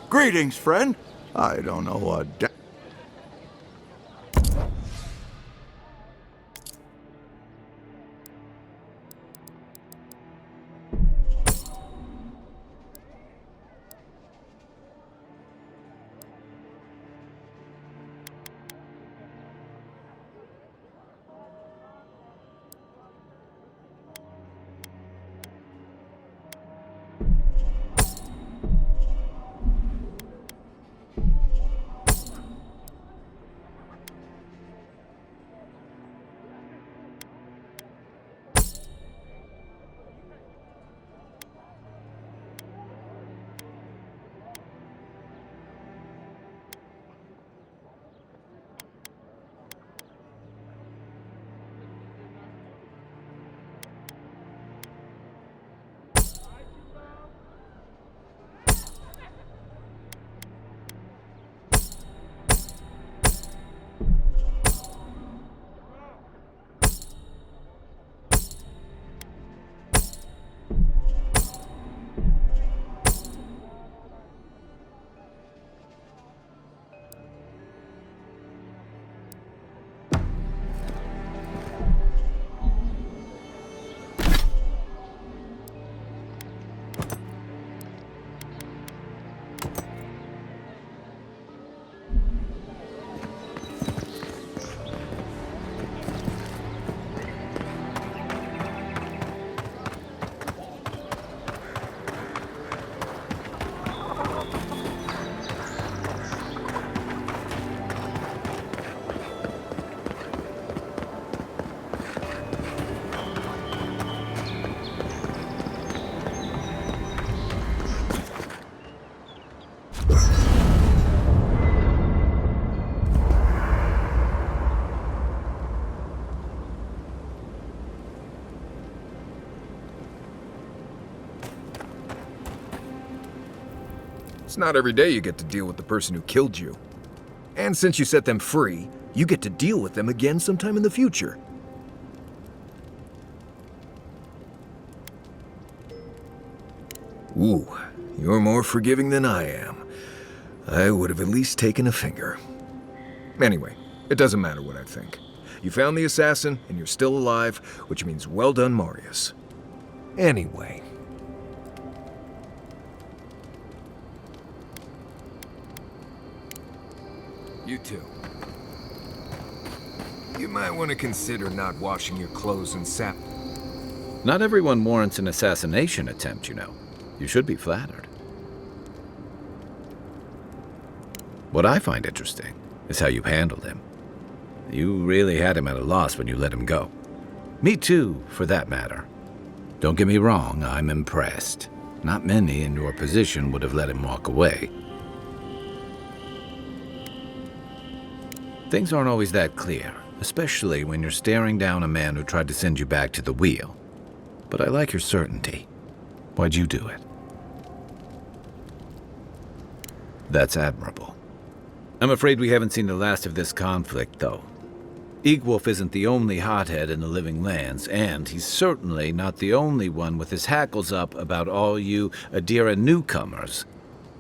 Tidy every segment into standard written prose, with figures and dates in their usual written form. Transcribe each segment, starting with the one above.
Greetings, friend. I don't know what... It's not every day you get to deal with the person who killed you. And since you set them free, you get to deal with them again sometime in the future. Ooh, you're more forgiving than I am. I would have at least taken a finger. Anyway, it doesn't matter what I think. You found the assassin, and you're still alive, which means well done, Marius. Anyway... You too. You might want to consider not washing your clothes in sap. Not everyone warrants an assassination attempt, you know. You should be flattered. What I find interesting is how you handled him. You really had him at a loss when you let him go. Me too, for that matter. Don't get me wrong, I'm impressed. Not many in your position would have let him walk away. Things aren't always that clear, especially when you're staring down a man who tried to send you back to the wheel. But I like your certainty. Why'd you do it? That's admirable. I'm afraid we haven't seen the last of this conflict, though. Eagwolf isn't the only hothead in the Living Lands, and he's certainly not the only one with his hackles up about all you Adira newcomers.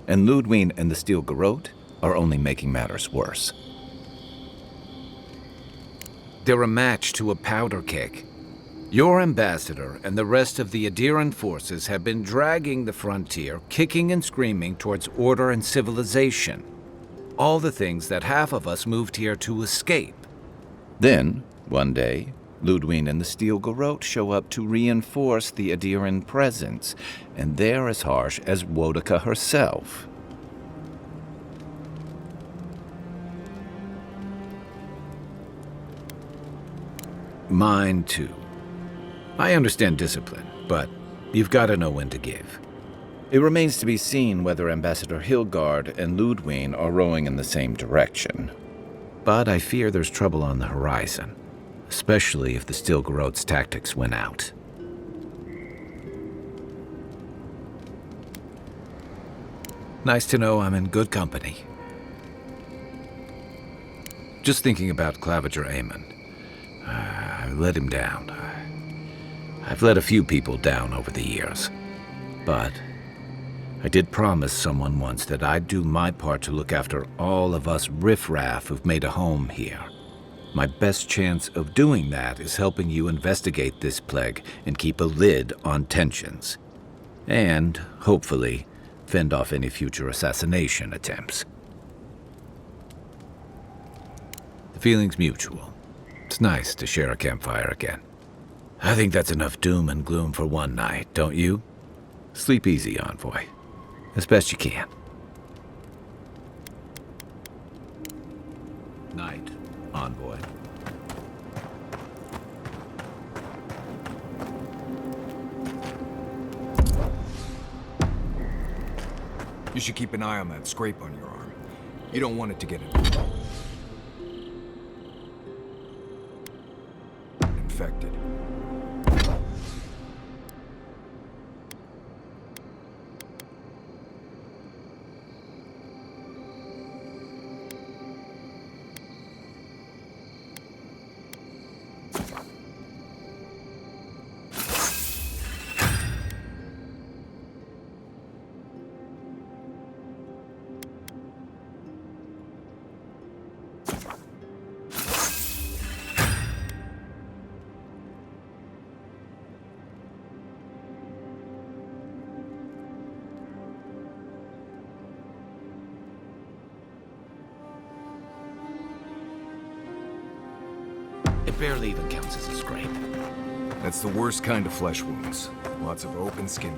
And Ludwig and the Steel Garrote are only making matters worse. They're a match to a powder keg. Your ambassador and the rest of the Adiran forces have been dragging the frontier, kicking and screaming towards order and civilization. All the things that half of us moved here to escape. Then, one day, Ludwig and the Steel Garrote show up to reinforce the Adiran presence, and they're as harsh as Woedica herself. Mine, too. I understand discipline, but you've got to know when to give. It remains to be seen whether Ambassador Hilgard and Ludwig are rowing in the same direction. But I fear there's trouble on the horizon, especially if the Steel Garrote's tactics win out. Nice to know I'm in good company. Just thinking about Claviger Amon. I let him down. I've let a few people down over the years. But I did promise someone once that I'd do my part to look after all of us riffraff who've made a home here. My best chance of doing that is helping you investigate this plague and keep a lid on tensions. And, hopefully, fend off any future assassination attempts. The feeling's mutual. It's nice to share a campfire again. I think that's enough doom and gloom for one night, don't you? Sleep easy, Envoy. As best you can. Night, Envoy. You should keep an eye on that scrape on your arm. You don't want it to get infected. It barely even counts as a scrape. That's the worst kind of flesh wounds. Lots of open skin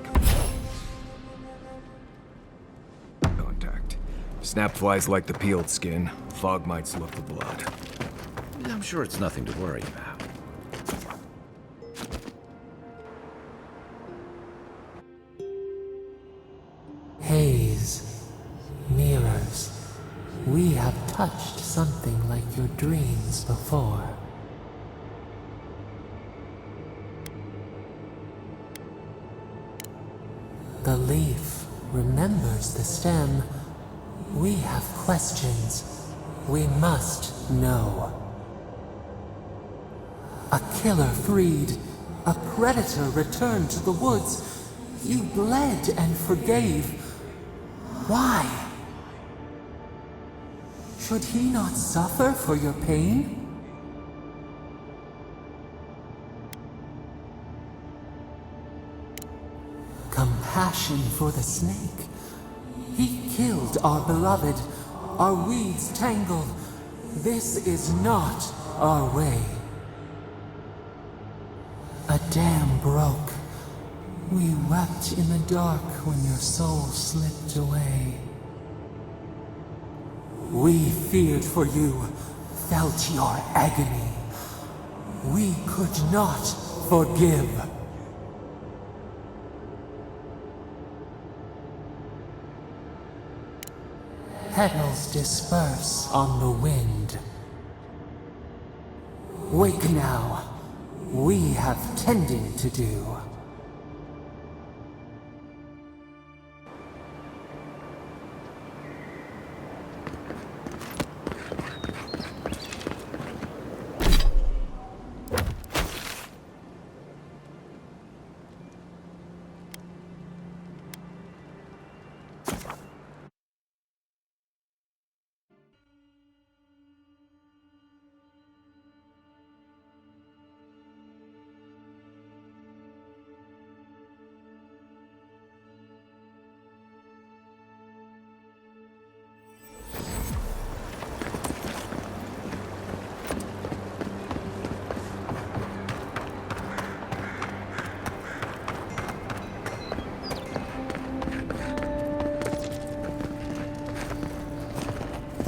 contact. Snap flies like the peeled skin. Fog mites love the blood. I'm sure it's nothing to worry about. Haze, mirrors, we have touched something like your dreams before. The leaf remembers the stem. We have questions. We must know. A killer freed. A predator returned to the woods. You bled and forgave. Why? Should he not suffer for your pain? Compassion for the snake. He killed our beloved. Our weeds tangled. This is not our way. A dam broke. We wept in the dark when your soul slipped away. We feared for you, felt your agony. We could not forgive. Petals disperse on the wind. Wake now. We have tending to do.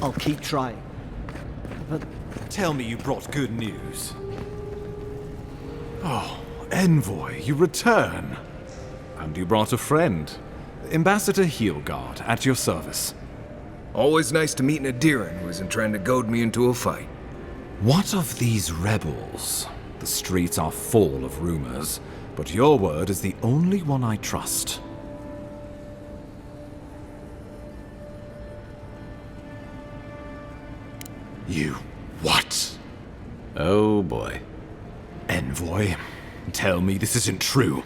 I'll keep trying. But tell me you brought good news. Oh, Envoy, you return. And you brought a friend. Ambassador Heelguard, at your service. Always nice to meet an Adiran who isn't trying to goad me into a fight. What of these rebels? The streets are full of rumors, but your word is the only one I trust. You what? Oh boy. Envoy, tell me this isn't true.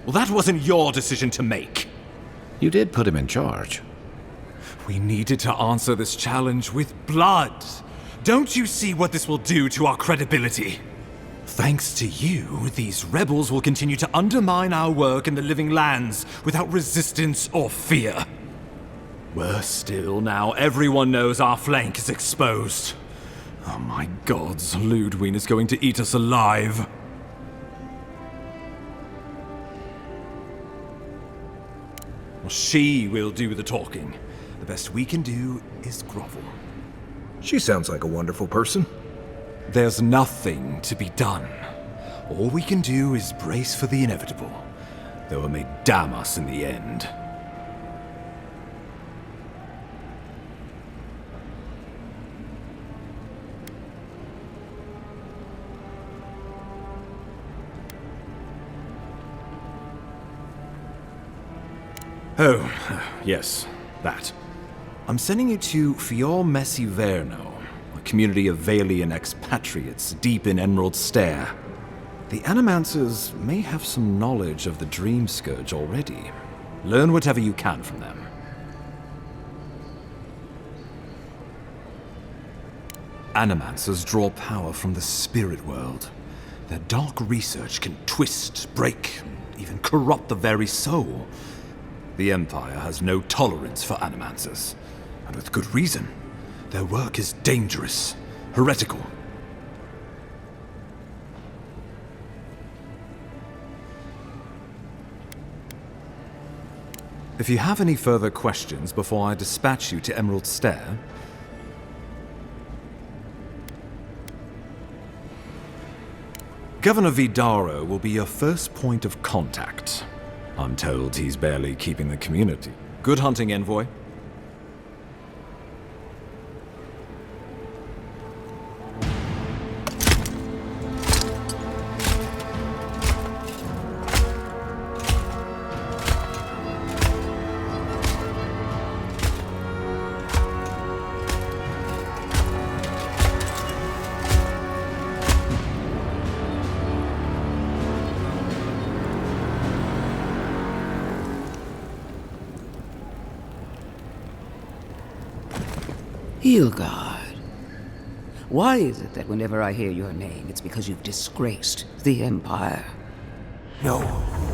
Well, that wasn't your decision to make. You did put him in charge. We needed to answer this challenge with blood. Don't you see what this will do to our credibility? Thanks to you, these rebels will continue to undermine our work in the Living Lands without resistance or fear. Worse still, now everyone knows our flank is exposed. Oh my gods, Ludwig is going to eat us alive. Well, she will do the talking. The best we can do is grovel. She sounds like a wonderful person. There's nothing to be done. All we can do is brace for the inevitable, though it may damn us in the end. Oh, yes, that. I'm sending you to Fior Messi Verno, a community of Valian expatriates deep in Emerald Stair. The Animancers may have some knowledge of the Dream Scourge already. Learn whatever you can from them. Animancers draw power from the spirit world. Their dark research can twist, break, and even corrupt the very soul. The Empire has no tolerance for Animancers, and with good reason. Their work is dangerous, heretical. If you have any further questions before I dispatch you to Emerald Stair, Governor Vidaro will be your first point of contact. I'm told he's barely keeping the community. Good hunting, Envoy. Hilgard. Why is it that whenever I hear your name, it's because you've disgraced the Empire? No,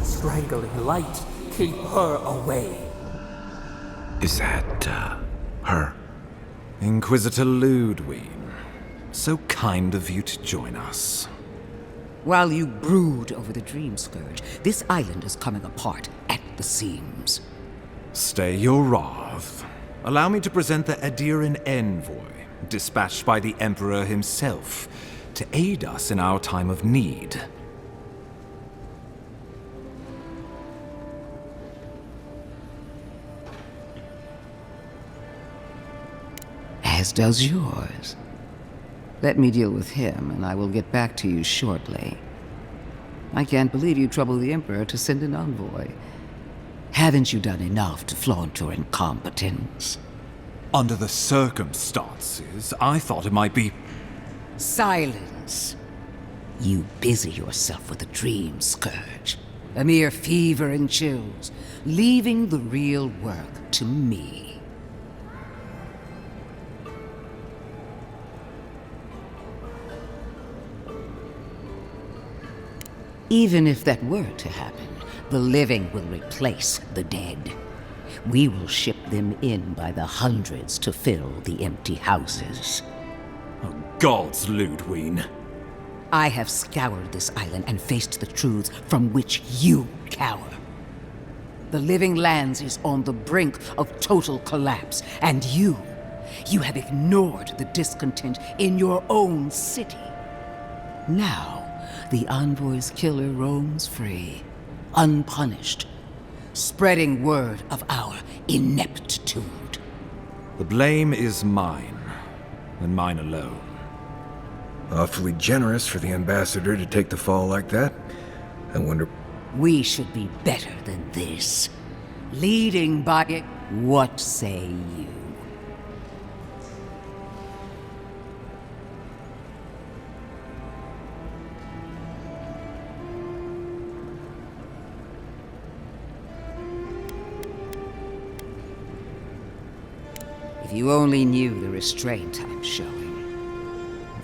strangling light. Keep her away. Is that, her? Inquisitor Ludwig. So kind of you to join us. While you brood over the Dream Scourge, this island is coming apart at the seams. Stay your wrath. Allow me to present the Adiran Envoy, dispatched by the Emperor himself, to aid us in our time of need. As does yours. Let me deal with him, and I will get back to you shortly. I can't believe you troubled the Emperor to send an envoy. Haven't you done enough to flaunt your incompetence? Under the circumstances, I thought it might be... Silence. You busy yourself with the Dream Scourge. A mere fever and chills, leaving the real work to me. Even if that were to happen, the living will replace the dead. We will ship them in by the hundreds to fill the empty houses. Oh, gods, Ludwig. I have scoured this island and faced the truths from which you cower. The Living Lands is on the brink of total collapse, and you have ignored the discontent in your own city. Now, the Envoy's killer roams free, unpunished, spreading word of our ineptitude. The blame is mine, and mine alone. Awfully generous for the ambassador to take the fall like that. I wonder... We should be better than this. Leading by it. What say you? If you only knew the restraint I'm showing.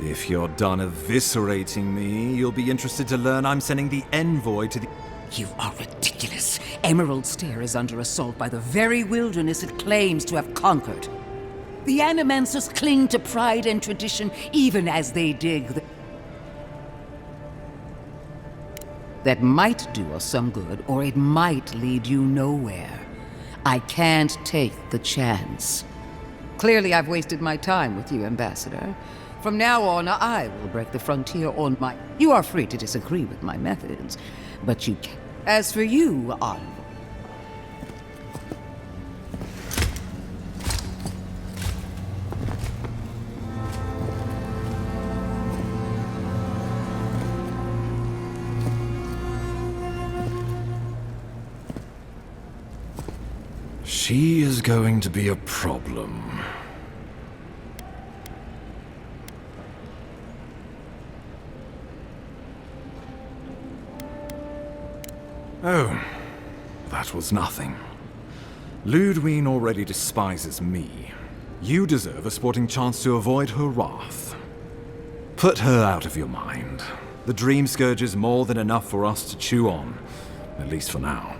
If you're done eviscerating me, you'll be interested to learn I'm sending the envoy to the... You are ridiculous. Emerald Stair is under assault by the very wilderness it claims to have conquered. The Animancers cling to pride and tradition even as they dig the... That might do us some good, or it might lead you nowhere. I can't take the chance. Clearly I've wasted my time with you, Ambassador. From now on, I will break the frontier on my... You are free to disagree with my methods, but you can't. As for you, Envoy... She is going to be a problem. Oh, that was nothing. Ludwine already despises me. You deserve a sporting chance to avoid her wrath. Put her out of your mind. The Dream Scourge is more than enough for us to chew on, at least for now.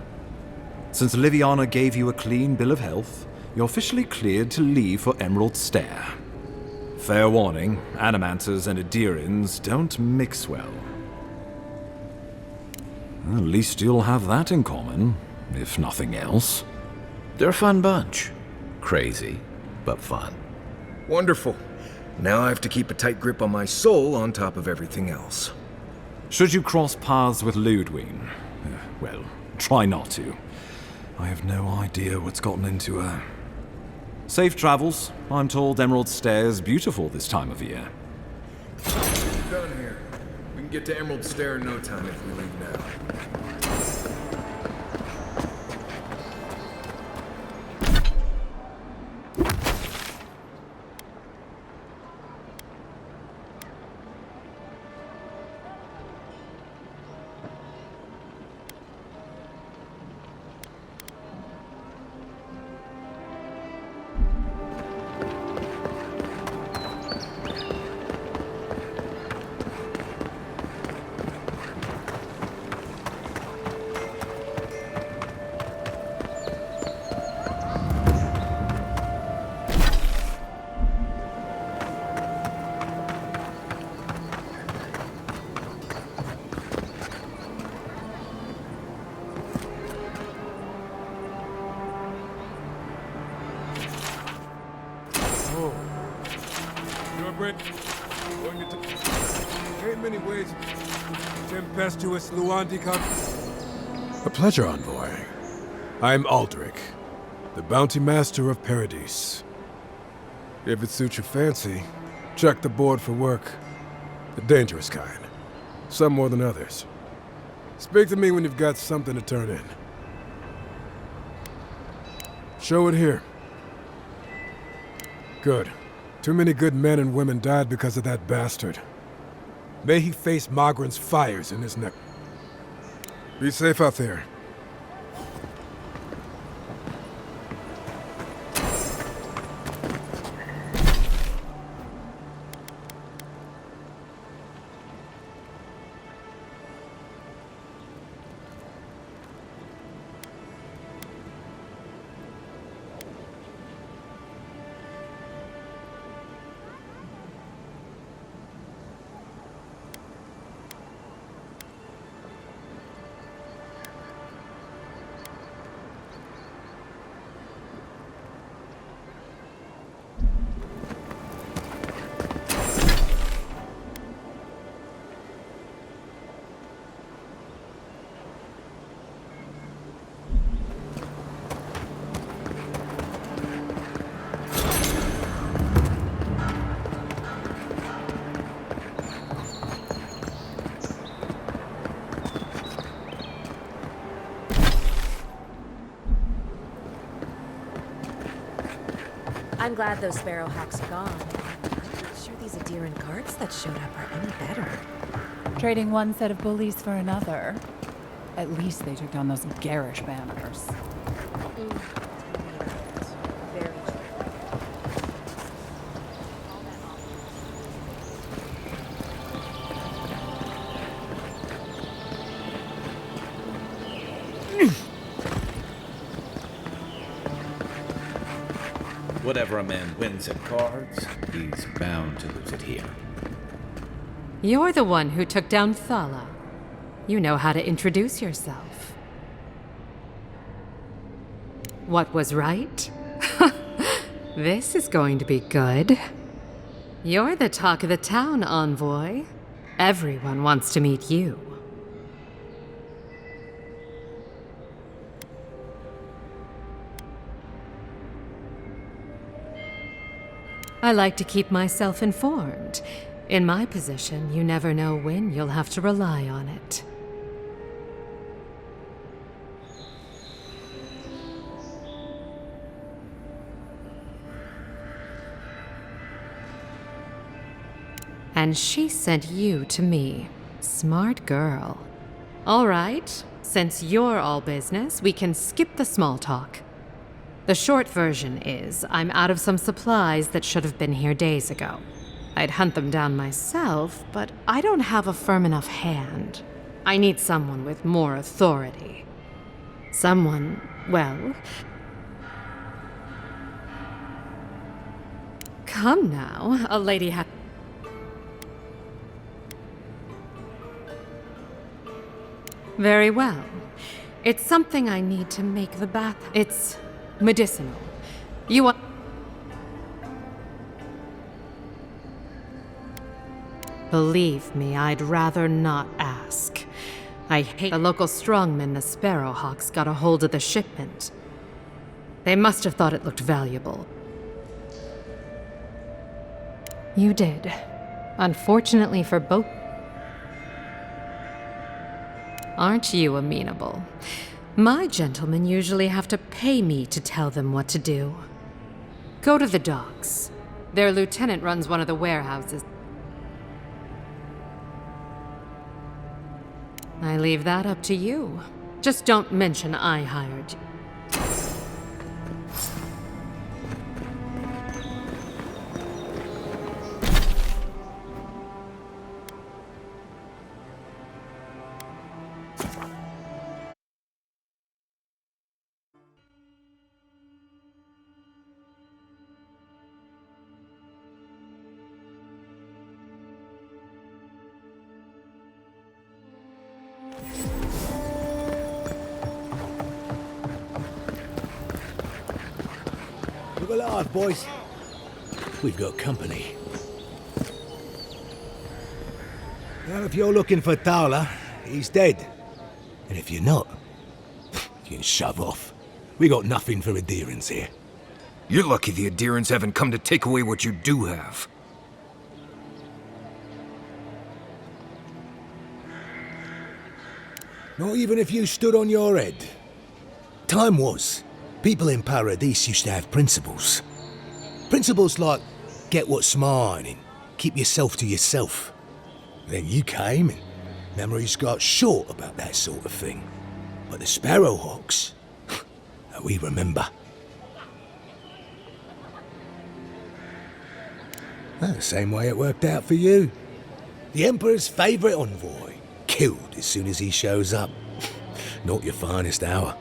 Since Liviana gave you a clean bill of health, you're officially cleared to leave for Emerald Stair. Fair warning, Animancers and Adirans don't mix well. At least you'll have that in common, if nothing else. They're a fun bunch. Crazy, but fun. Wonderful. Now I have to keep a tight grip on my soul on top of everything else. Should you cross paths with Ludwine, well, try not to. I have no idea what's gotten into her. Safe travels. I'm told Emerald Stair's beautiful this time of year. Done here. We can get to Emerald Stair in no time if we leave now. A pleasure, Envoy. I'm Aldrich, the Bounty Master of Paradise. If it suits your fancy, check the board for work. The dangerous kind. Some more than others. Speak to me when you've got something to turn in. Show it here. Good. Too many good men and women died because of that bastard. May he face Magran's fires in his neck. Be safe out there. I'm glad those Sparrowhawks are gone. I'm not sure these Adiran guards that showed up are any better. Trading one set of bullies for another. At least they took down those garish banners. Tell me about it. Very true. Whatever a man wins at cards, he's bound to lose it here. You're the one who took down Thala. You know how to introduce yourself. What was right? This is going to be good. You're the talk of the town, envoy. Everyone wants to meet you. I like to keep myself informed. In my position, you never know when you'll have to rely on it. And she sent you to me. Smart girl. All right, since you're all business, we can skip the small talk. The short version is, I'm out of some supplies that should have been here days ago. I'd hunt them down myself, but I don't have a firm enough hand. I need someone with more authority. Someone, well... Come now, a lady ha... Very well. It's something I need to make the bath... It's medicinal. You are... Believe me, I'd rather not ask. I hate the local strongmen the Sparrowhawks got a hold of the shipment. They must have thought it looked valuable. You did. Unfortunately for both. Aren't you amenable? My gentlemen usually have to pay me to tell them what to do. Go to the docks. Their lieutenant runs one of the warehouses. I leave that up to you. Just don't mention I hired you. Look alive, boys. We've got company. Now, if you're looking for Thala, he's dead. And if you're not, you can shove off. We got nothing for adherents here. You're lucky the adherents haven't come to take away what you do have. Not even if you stood on your head. Time was, people in Paradise used to have principles. Principles like, get what's mine and keep yourself to yourself. Then you came and memories got short about that sort of thing. But the Sparrowhawks, we remember. The same way it worked out for you. The Emperor's favourite envoy, killed as soon as he shows up. Not your finest hour.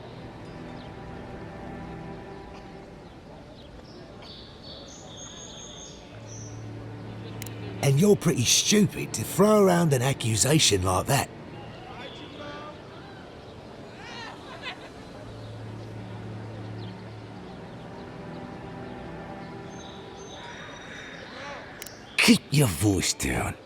And you're pretty stupid to throw around an accusation like that. Keep your voice down.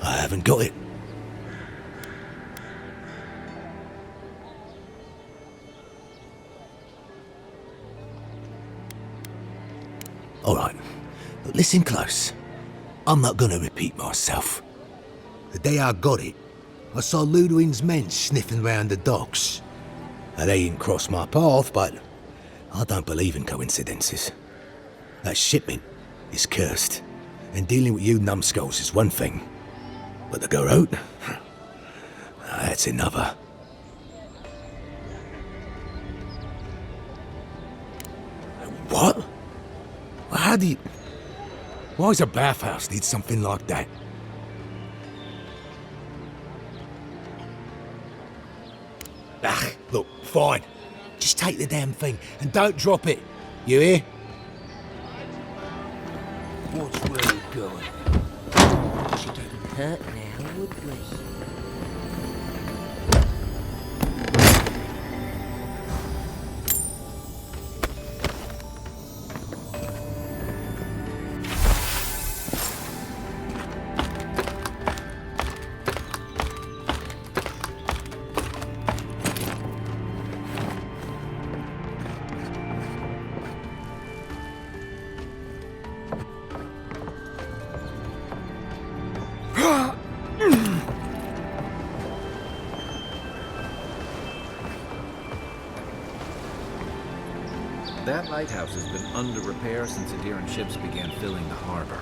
I haven't got it. All right, but listen close. I'm not gonna repeat myself. The day I got it, I saw Ludwig's men sniffing round the docks. Now, they didn't cross my path, but I don't believe in coincidences. That shipment is cursed, and dealing with you numbskulls is one thing. But the Garrote? That's another. What? How do you... Why does a bathhouse need something like that? Ah, look, fine. Just take the damn thing and don't drop it. You hear? Watch where you're going. She didn't hurt now, would we? That lighthouse has been under repair since Adiran ships began filling the harbor.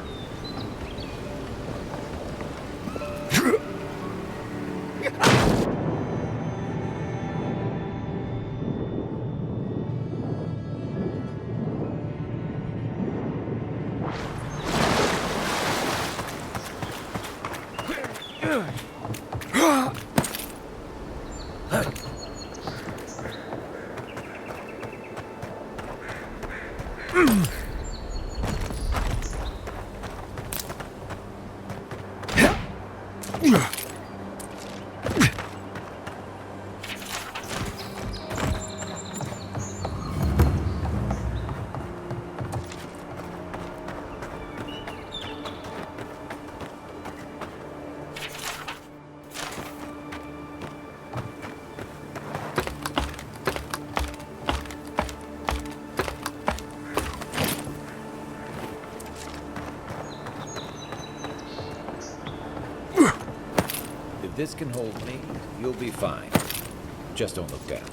If this can hold me, you'll be fine. Just don't look down.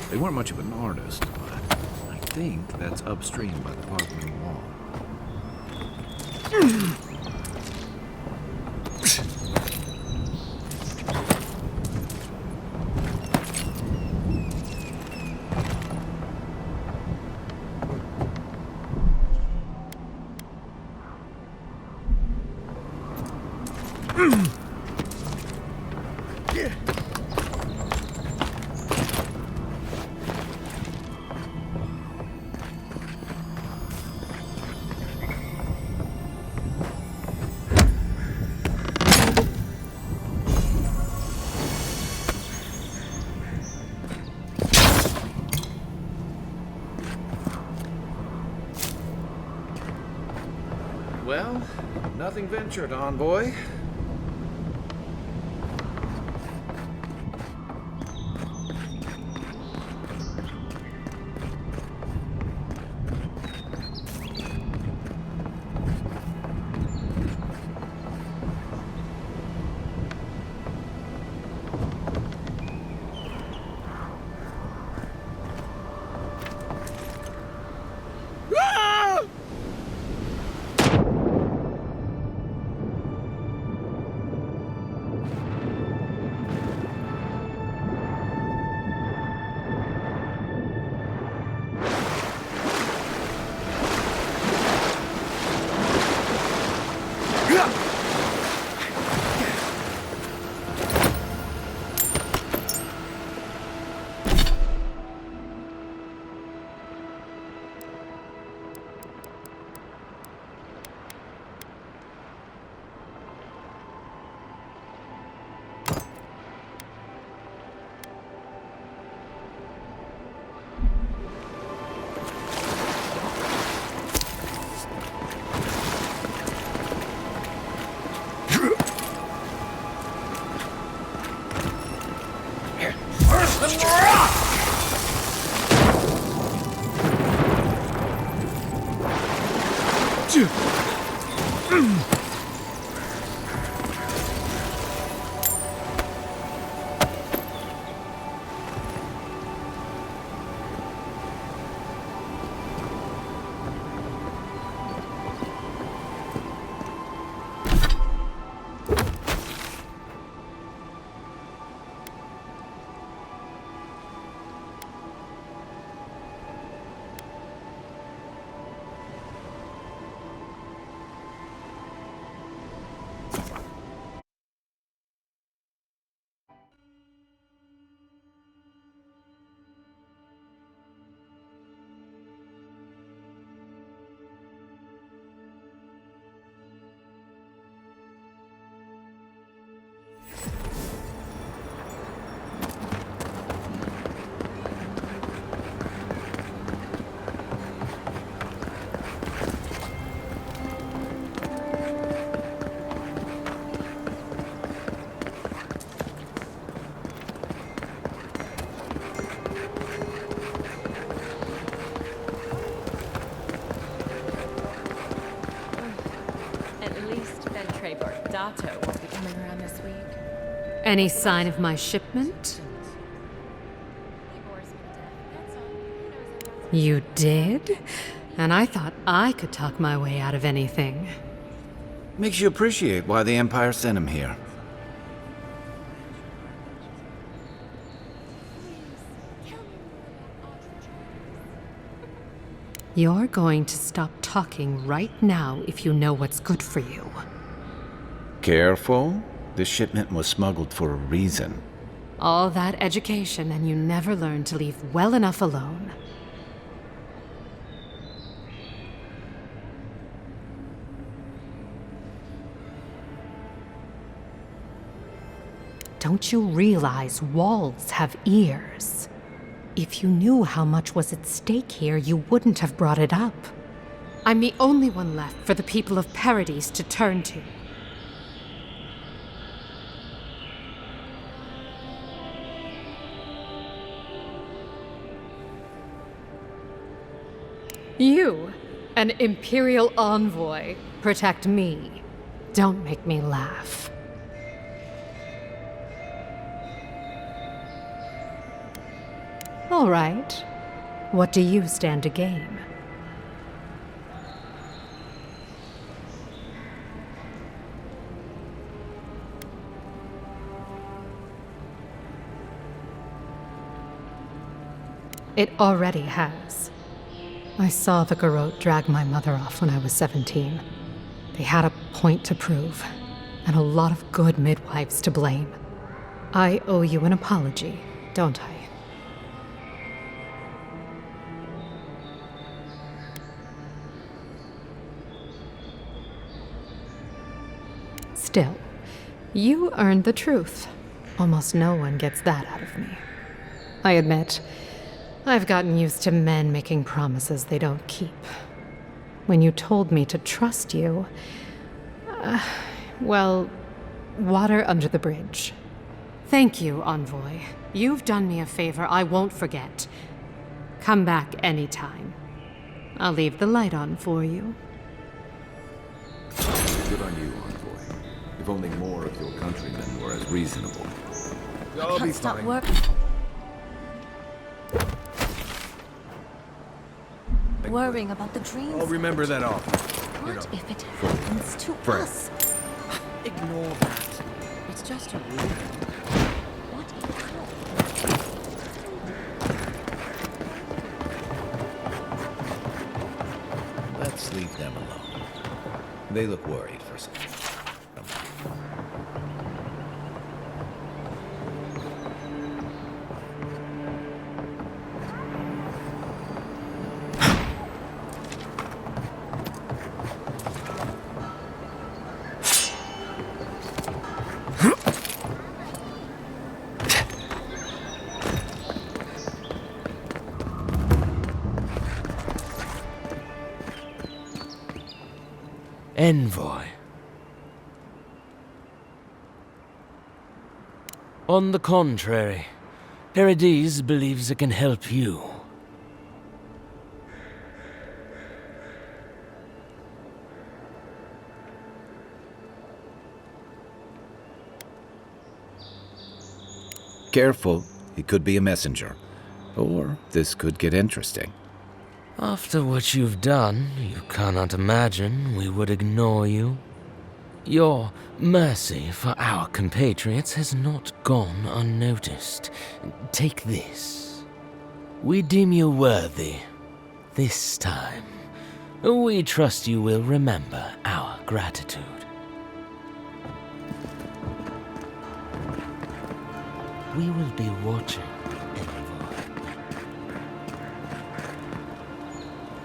They weren't much of an artist, but I think that's upstream by the parkland wall. Well, nothing ventured, envoy. Then Trevor Dato won't be coming around this week. Any sign of my shipment? You did? And I thought I could talk my way out of anything. Makes you appreciate why the Empire sent him here. You're going to stop talking right now if you know what's good for you. Careful. This shipment was smuggled for a reason. All that education and you never learned to leave well enough alone. Don't you realize walls have ears? If you knew how much was at stake here, you wouldn't have brought it up. I'm the only one left for the people of Paradise to turn to. You, an Imperial envoy, protect me. Don't make me laugh. All right. What do you stand to gain? It already has. I saw the Garrote drag my mother off when I was 17. They had a point to prove, and a lot of good midwives to blame. I owe you an apology, don't I? Still, you earned the truth. Almost no one gets that out of me. I admit, I've gotten used to men making promises they don't keep. When you told me to trust you, well, water under the bridge. Thank you, Envoy. You've done me a favor I won't forget. Come back anytime. I'll leave the light on for you. Good on you, Envoy. If only more of your countrymen were as reasonable. I can't stop working. Worrying about the dreams. I'll remember that often. What if it happens to us? Ignore that. It's just a rumor. What if Let's leave them alone. They look worried for some. Envoy. On the contrary, Paradise believes it can help you. Careful, he could be a messenger. Or this could get interesting. After what you've done, you cannot imagine we would ignore you. Your mercy for our compatriots has not gone unnoticed. Take this. We deem you worthy. This time, we trust you will remember our gratitude. We will be watching.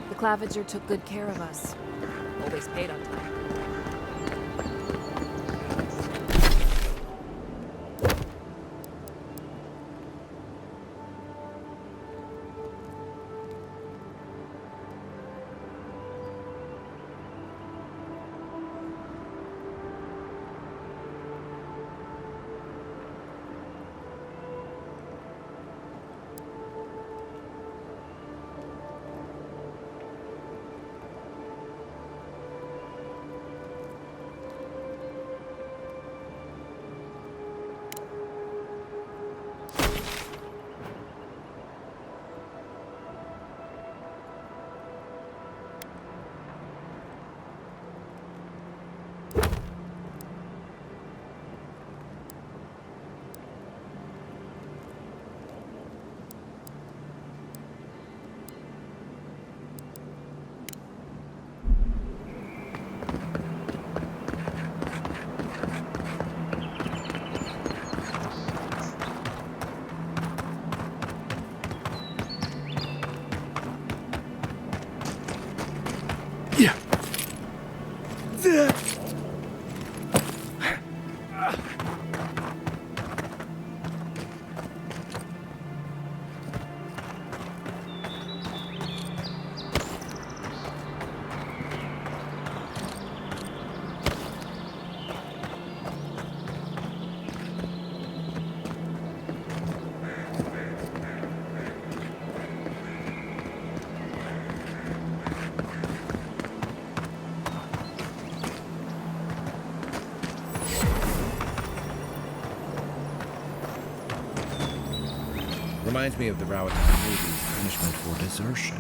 The Claviger took good care of us. Always paid on time. Reminds me of the Rowattan movie's punishment for desertion.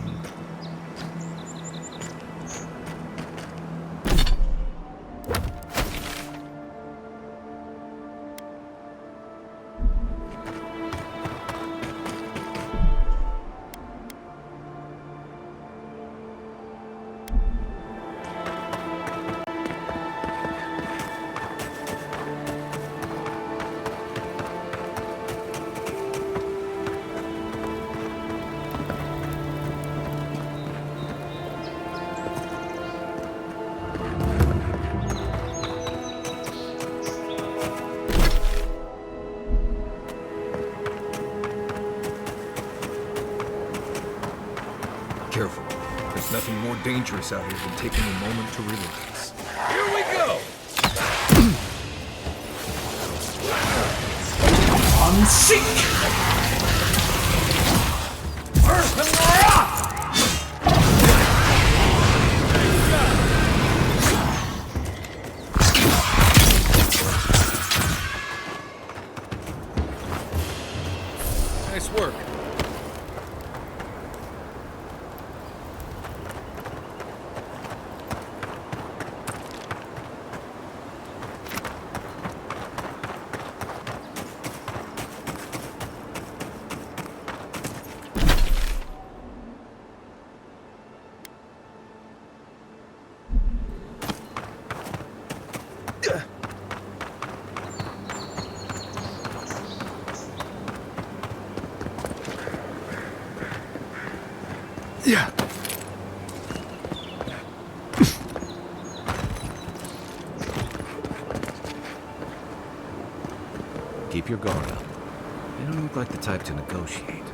Careful. There's nothing more dangerous out here than taking a moment to relax. Here we go! Unseek! Nice work. Yeah. Keep your guard up. They don't look like the type to negotiate.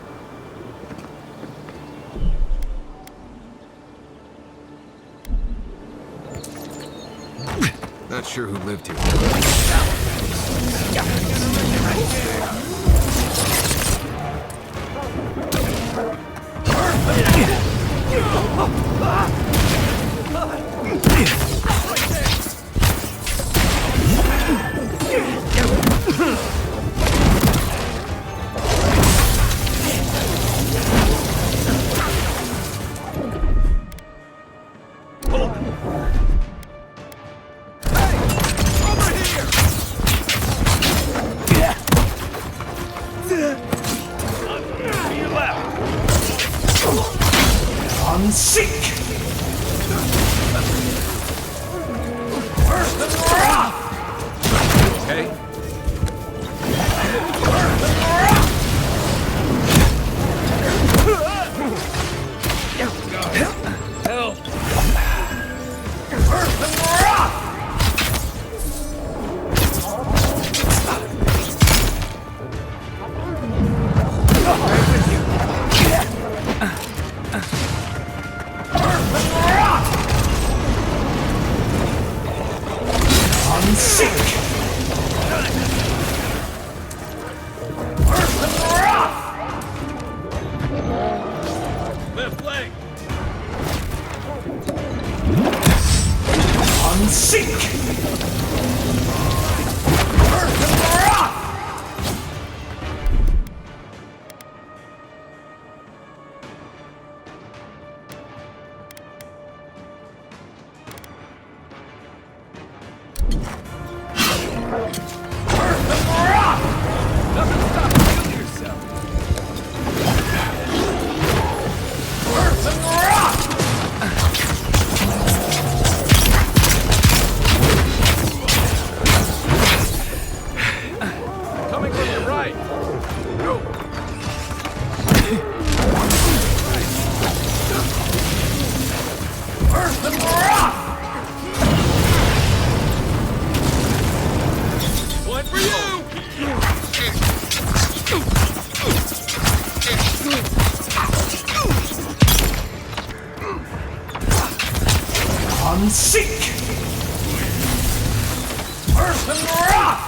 Not sure who lived here. Unseek! Okay? Left leg! Unseek! Coming from your right. Go. One for you. Unseek! Earth and rock!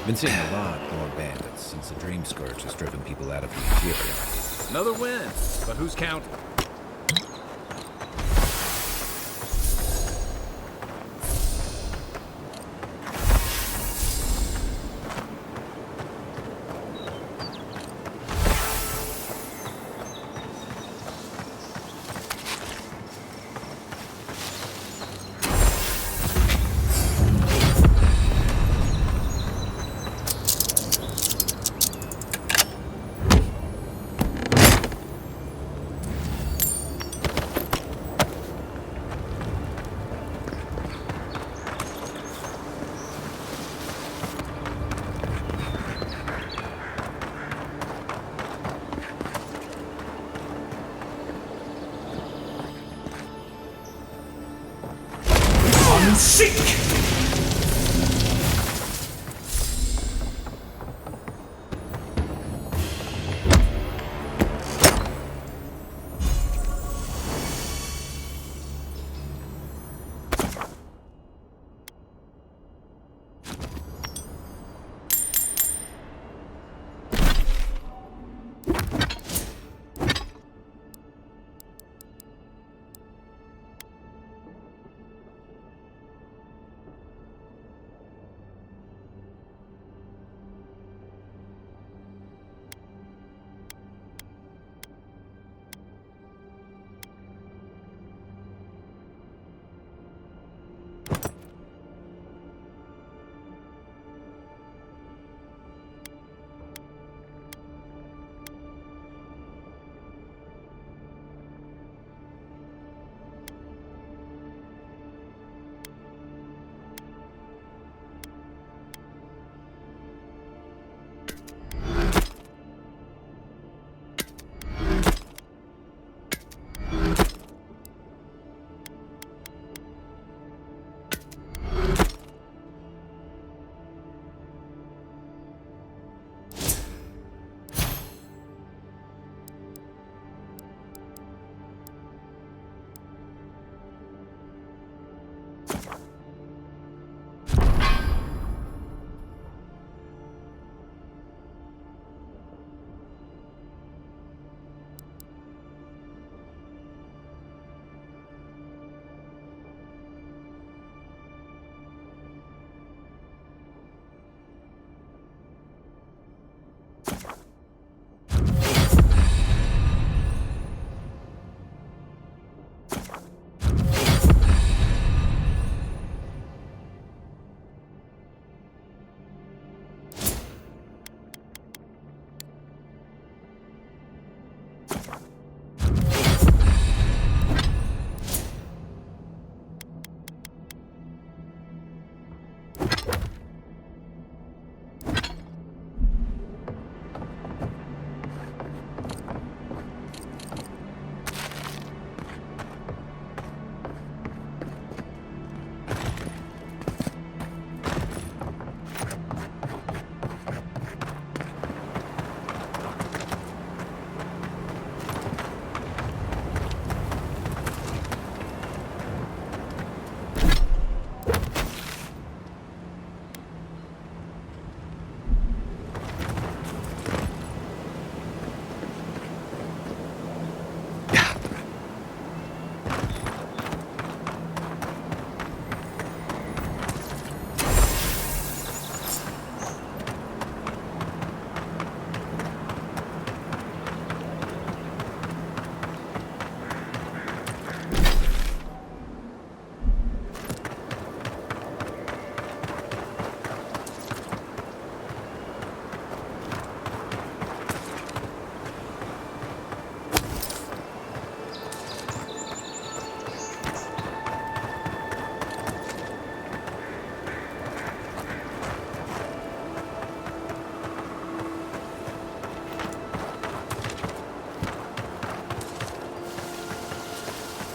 Been seeing a lot more bandits since the Dream Scourge has driven people out of the interior. Another win, but who's counting? Seek!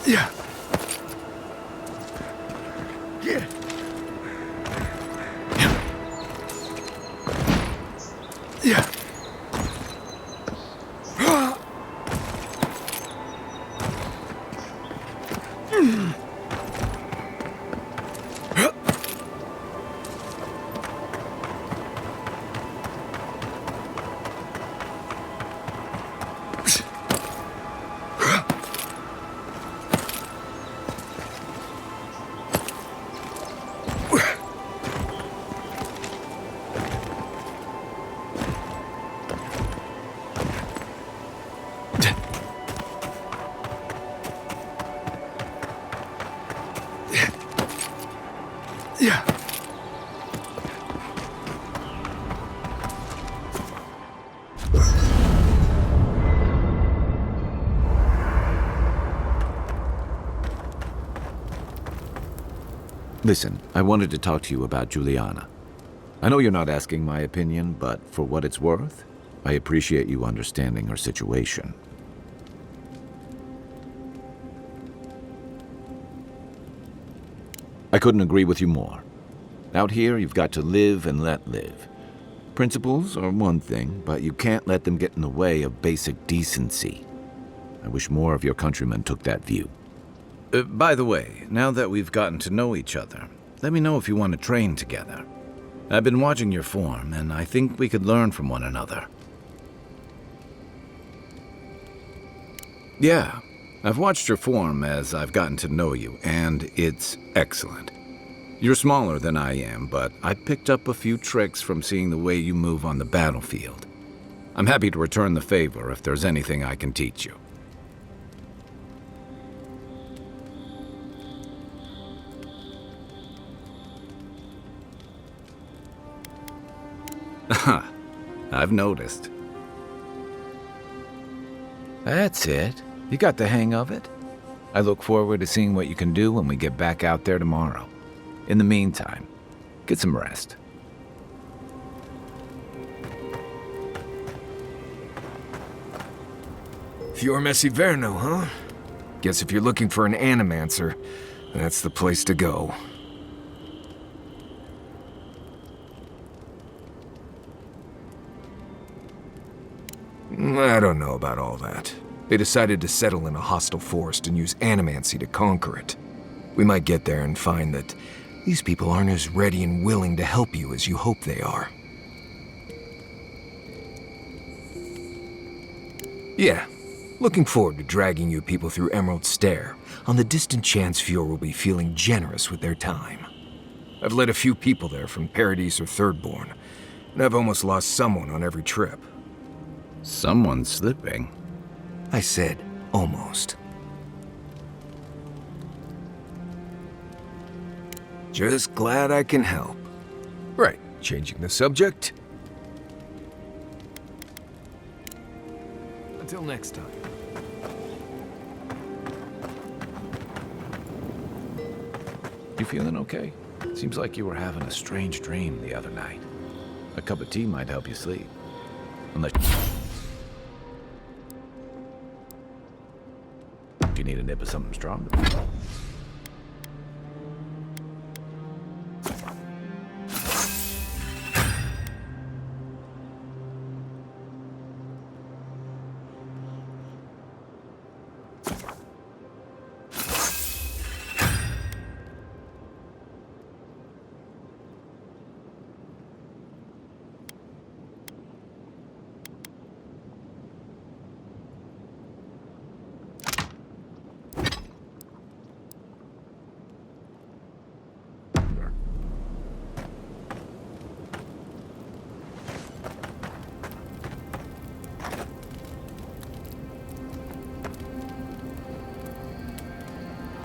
Yeah. Yeah. Yeah. Yeah. Listen, I wanted to talk to you about Juliana. I know you're not asking my opinion, but for what it's worth, I appreciate you understanding her situation. I couldn't agree with you more. Out here, you've got to live and let live. Principles are one thing, but you can't let them get in the way of basic decency. I wish more of your countrymen took that view. By the way, now that we've gotten to know each other, let me know if you want to train together. I've been watching your form, and I think we could learn from one another. Yeah, I've watched your form as I've gotten to know you, and it's excellent. You're smaller than I am, but I picked up a few tricks from seeing the way you move on the battlefield. I'm happy to return the favor if there's anything I can teach you. I've noticed. That's it. You got the hang of it. I look forward to seeing what you can do when we get back out there tomorrow. In the meantime, get some rest. Fior Messiverno, huh? Guess if you're looking for an animancer, that's the place to go. I don't know about all that. They decided to settle in a hostile forest and use animancy to conquer it. We might get there and find that these people aren't as ready and willing to help you as you hope they are. Yeah, looking forward to dragging you people through Emerald Stair, on the distant chance Fior will be feeling generous with their time. I've led a few people there from Paradise or Thirdborn, and I've almost lost someone on every trip. Someone's slipping. I said, almost. Just glad I can help. Right, changing the subject. Until next time. You feeling okay? Seems like you were having a strange dream the other night. A cup of tea might help you sleep. Unless you need a nip of something stronger.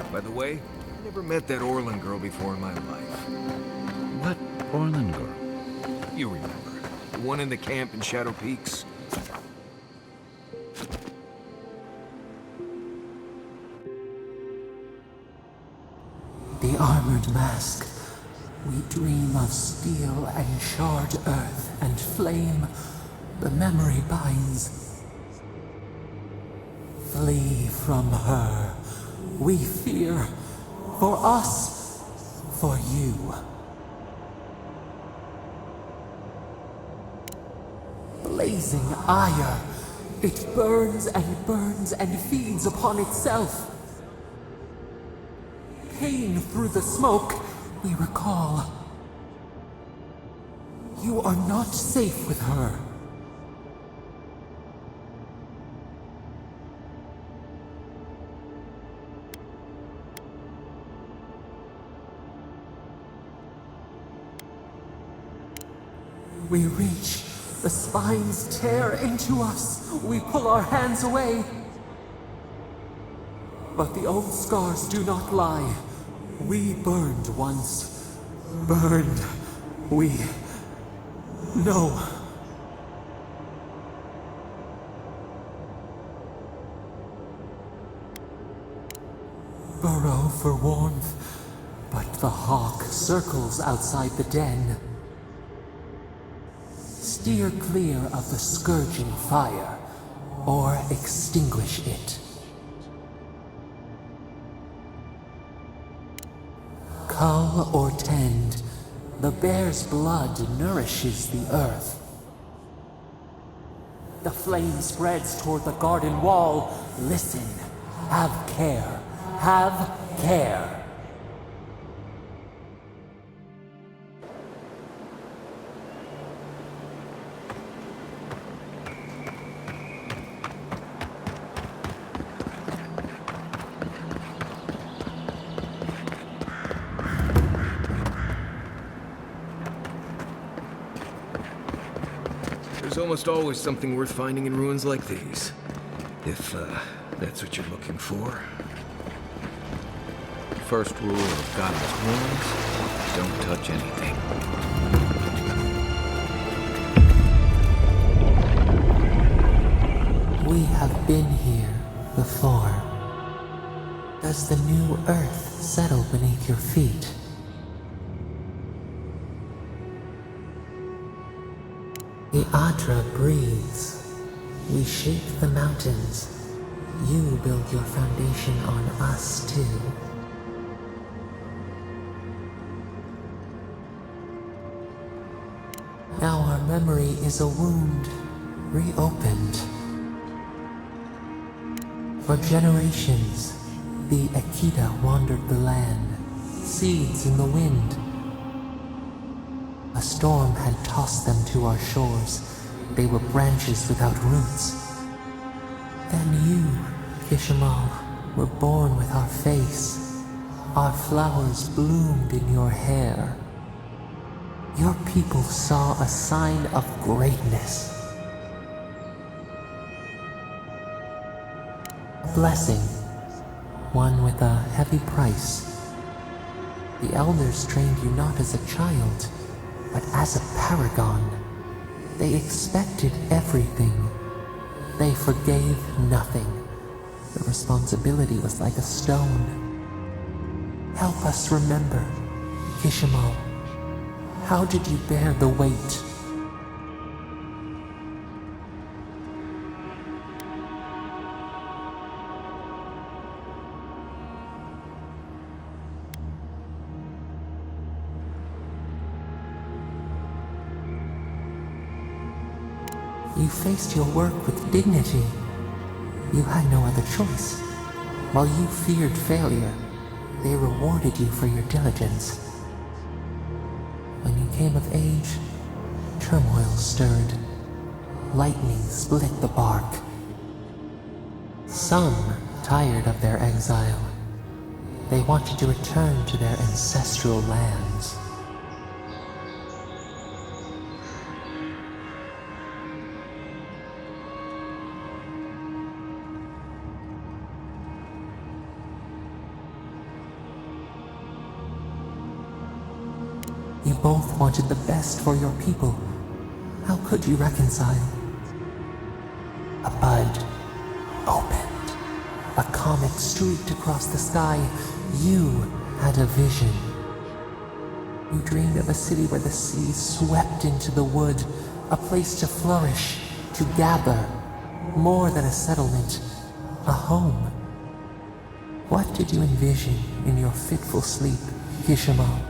By the way, I never met that Orlan girl before in my life. What Orlan girl? You remember. The one in the camp in Shadow Peaks? The armored mask. We dream of steel and shard earth and flame. The memory binds. Flee from her. We fear. For us. For you. Blazing ire. It burns and feeds upon itself. Pain through the smoke, we recall. You are not safe with her. We reach. The spines tear into us. We pull our hands away. But the old scars do not lie. We burned once. Burn. No. Burrow for warmth, but the hawk circles outside the den. Steer clear of the scourging fire, or extinguish it. Cull or tend, the bear's blood nourishes the earth. The flame spreads toward the garden wall. Listen, have care, have care. There's almost always something worth finding in ruins like these. If, that's what you're looking for. First rule of God's ruins, don't touch anything. We have been here before. Does the new earth settle beneath your feet? The Adra breathes. We shape the mountains. You build your foundation on us, too. Now our memory is a wound, reopened. For generations, the Akita wandered the land, seeds in the wind. A storm had tossed them to our shores. They were branches without roots. Then you, Kishimal, were born with our face. Our flowers bloomed in your hair. Your people saw a sign of greatness. A blessing, one with a heavy price. The elders trained you not as a child, but as a paragon. They expected everything. They forgave nothing. The responsibility was like a stone. Help us remember, Kishimal. How did you bear the weight? You faced your work with dignity. You had no other choice. While you feared failure, they rewarded you for your diligence. When you came of age, turmoil stirred. Lightning split the bark. Some tired of their exile. They wanted to return to their ancestral lands. You both wanted the best for your people. How could you reconcile? A bud opened. A comet streaked across the sky. You had a vision. You dreamed of a city where the sea swept into the wood, a place to flourish, to gather, more than a settlement, a home. What did you envision in your fitful sleep, Kishimal?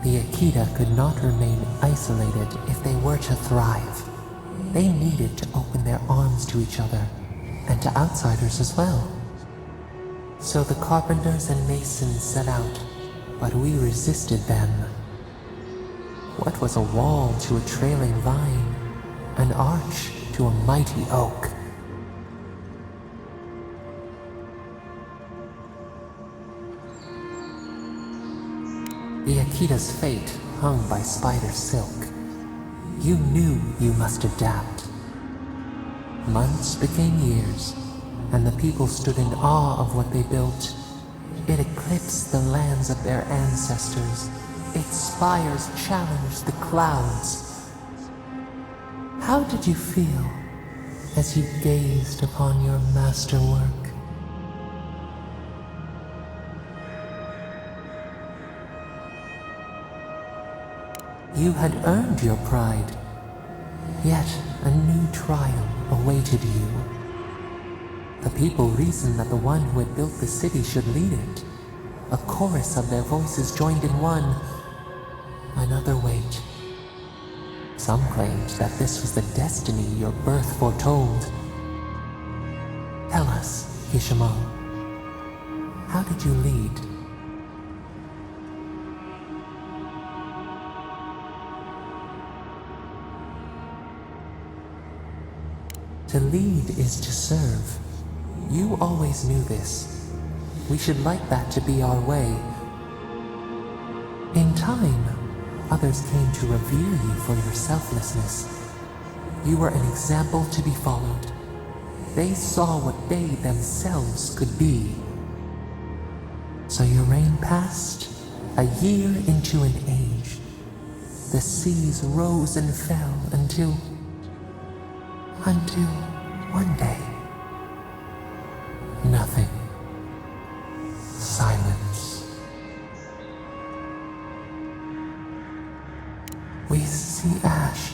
The Akita could not remain isolated if they were to thrive. They needed to open their arms to each other, and to outsiders as well. So the carpenters and masons set out, but we resisted them. What was a wall to a trailing vine? An arch to a mighty oak? The Akita's fate hung by spider silk. You knew you must adapt. Months became years, and the people stood in awe of what they built. It eclipsed the lands of their ancestors. Its spires challenged the clouds. How did you feel as you gazed upon your masterwork? You had earned your pride, yet a new trial awaited you. The people reasoned that the one who had built the city should lead it. A chorus of their voices joined in one. Another wait. Some claimed that this was the destiny your birth foretold. Tell us, Hishamon, how did you lead? To lead is to serve. You always knew this. We should like that to be our way. In time, others came to revere you for your selflessness. You were an example to be followed. They saw what they themselves could be. So your reign passed, a year into an age. The seas rose and fell until one day, nothing. Silence. We see ash,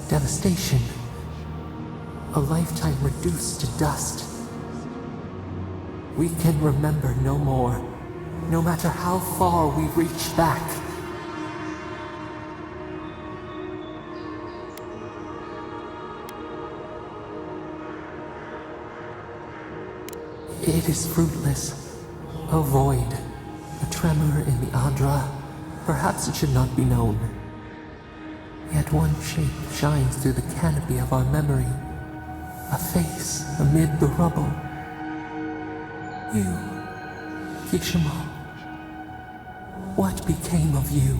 devastation, a lifetime reduced to dust. We can remember no more, no matter how far we reach back. It is fruitless. A void. A tremor in the Adra. Perhaps it should not be known. Yet one shape shines through the canopy of our memory. A face amid the rubble. You, Kishima. What became of you?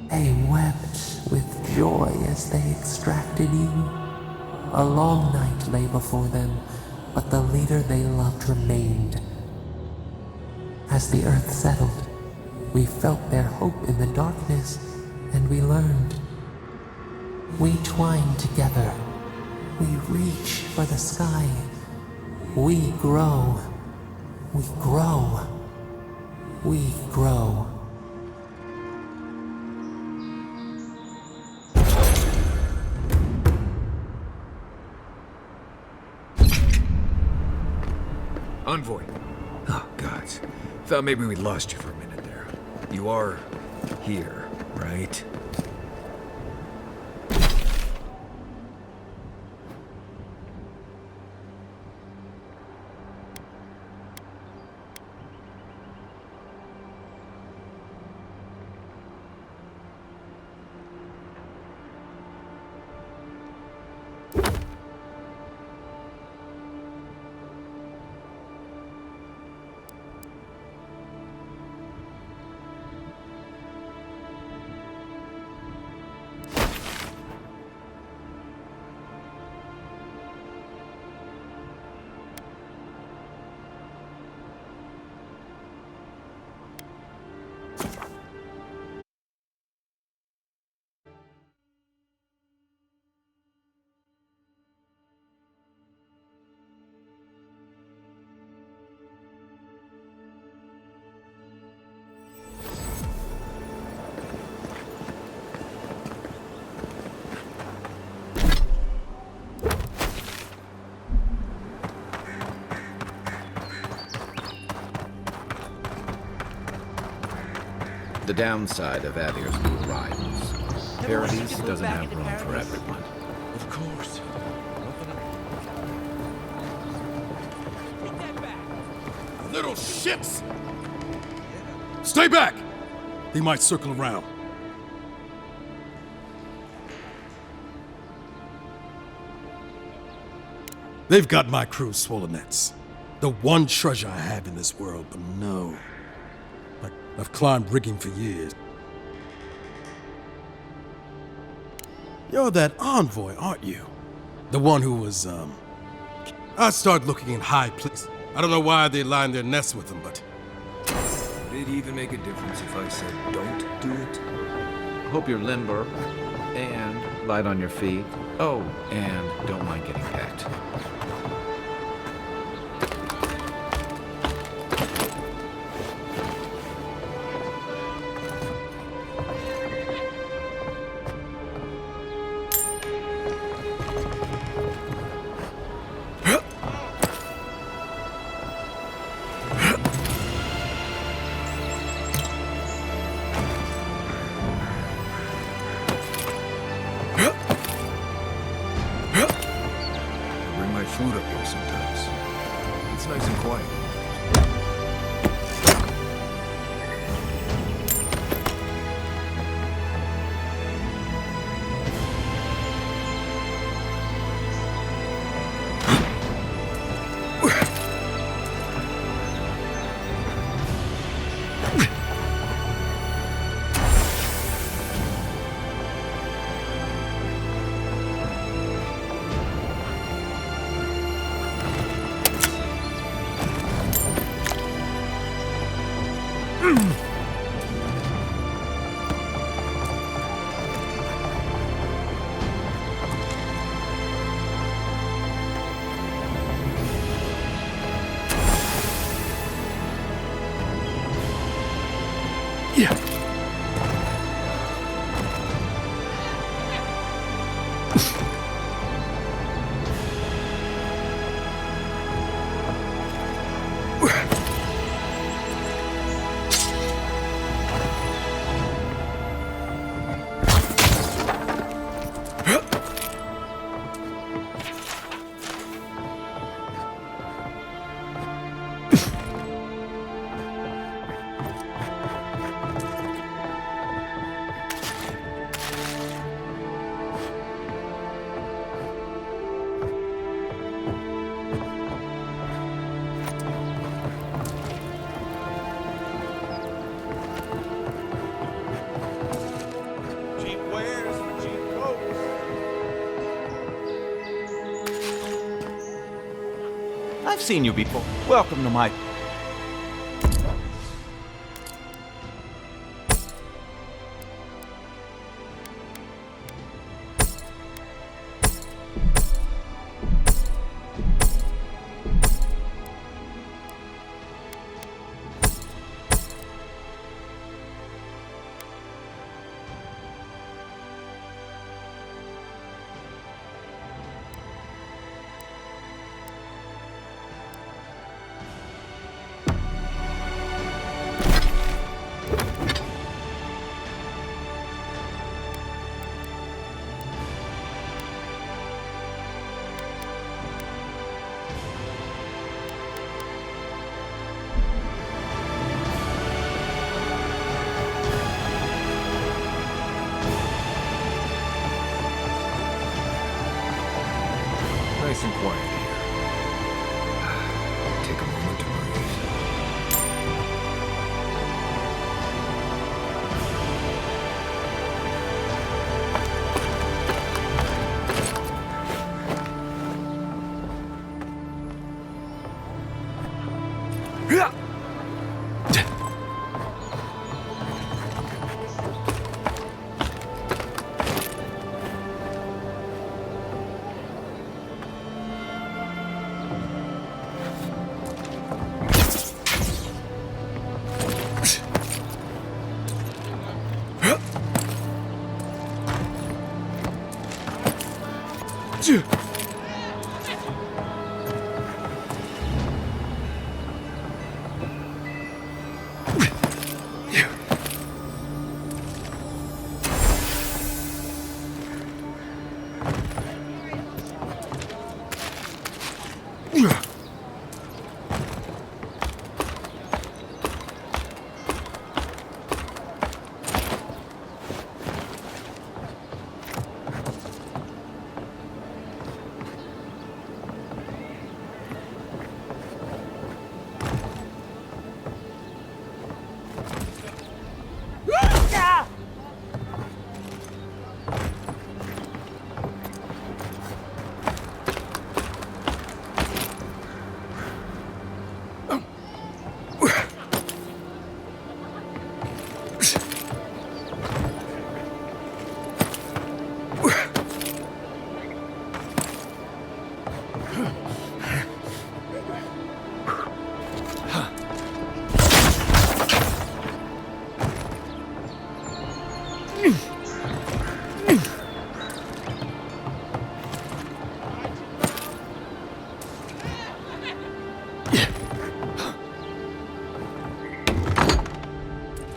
They wept with joy as they extracted you. A long night lay before them, but the leader they loved remained. As the earth settled, we felt their hope in the darkness, and we learned. We twine together. We reach for the sky. We grow. We grow. We grow. Envoy. Oh, gods. Thought maybe we lost you for a minute there. You are here, right? The downside of Adir's new arrivals. Paradise doesn't have room for everyone. Of course. Little shits! Stay back! They might circle around. They've got my crew's swollen nets. The one treasure I have in this world, but no. I've climbed rigging for years. You're that envoy, aren't you? The one who was, I started looking in high places. I don't know why they lined their nests with them, but... Would it even make a difference if I said don't do it? Hope you're limber and light on your feet. Oh, and don't mind getting pecked. Food up here sometimes. It's nice and quiet. I've seen you before. Welcome to my... Nice and quiet here. Take a moment to breathe.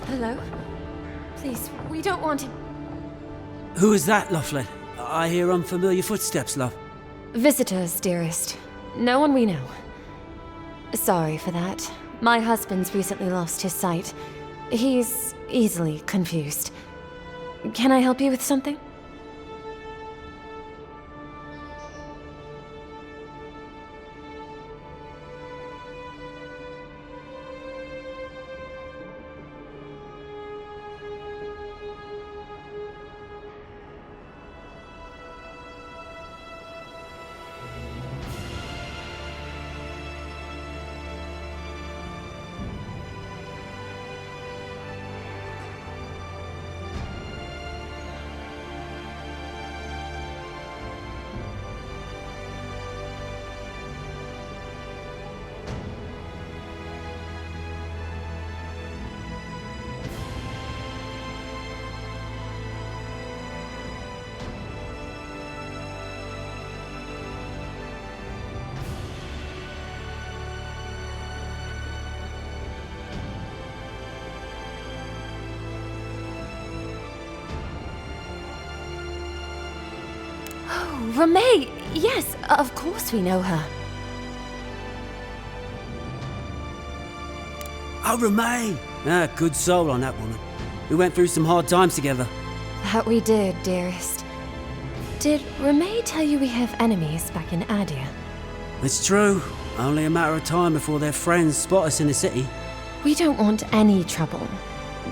Hello? Please, we don't want to... Who is that, Laughlin? I hear unfamiliar footsteps, love. Visitors, dearest. No one we know. Sorry for that. My husband's recently lost his sight. He's easily confused. Can I help you with something? Oh, Ramay! Yes, of course we know her. Oh, Ramay! Ah, good soul on that woman. We went through some hard times together. That we did, dearest. Did Ramay tell you we have enemies back in Adia? It's true. Only a matter of time before their friends spot us in the city. We don't want any trouble.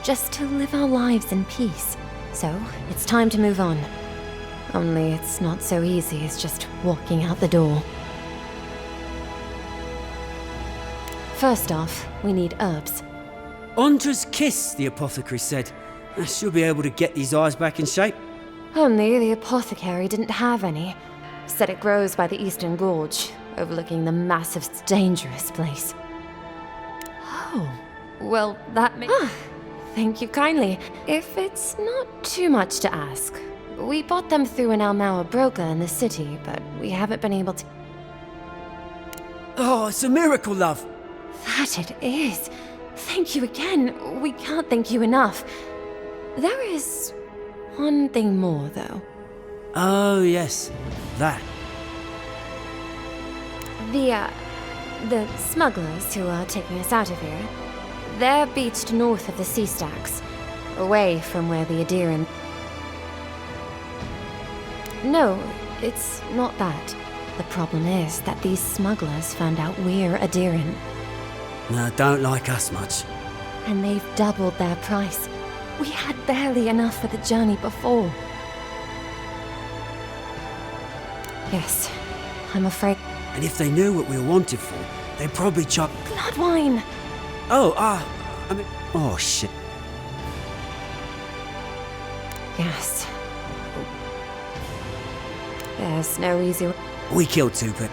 Just to live our lives in peace. So, it's time to move on. Only it's not so easy as just walking out the door. First off, we need herbs. Ondra's kiss, the apothecary said. She'll be able to get these eyes back in shape. Only the apothecary didn't have any. Said it grows by the Eastern Gorge, overlooking the massive, dangerous place. Oh, well, that makes... Thank you kindly. If it's not too much to ask, we bought them through an Almaua broker in the city, but we haven't been able to... Oh, it's a miracle, love. That it is. Thank you again. We can't thank you enough. There is one thing more, though. Oh, yes. That. The smugglers who are taking us out of here, they're beached north of the sea stacks, away from where the Adiran... No, it's not that. The problem is that these smugglers found out we're Adiran. No, don't like us much. And they've doubled their price. We had barely enough for the journey before. Yes, I'm afraid... And if they knew what we were wanted for, they'd probably chop... Blood wine! Oh, I mean... Oh, shit. Yes. There's no easy way. We killed Tupac.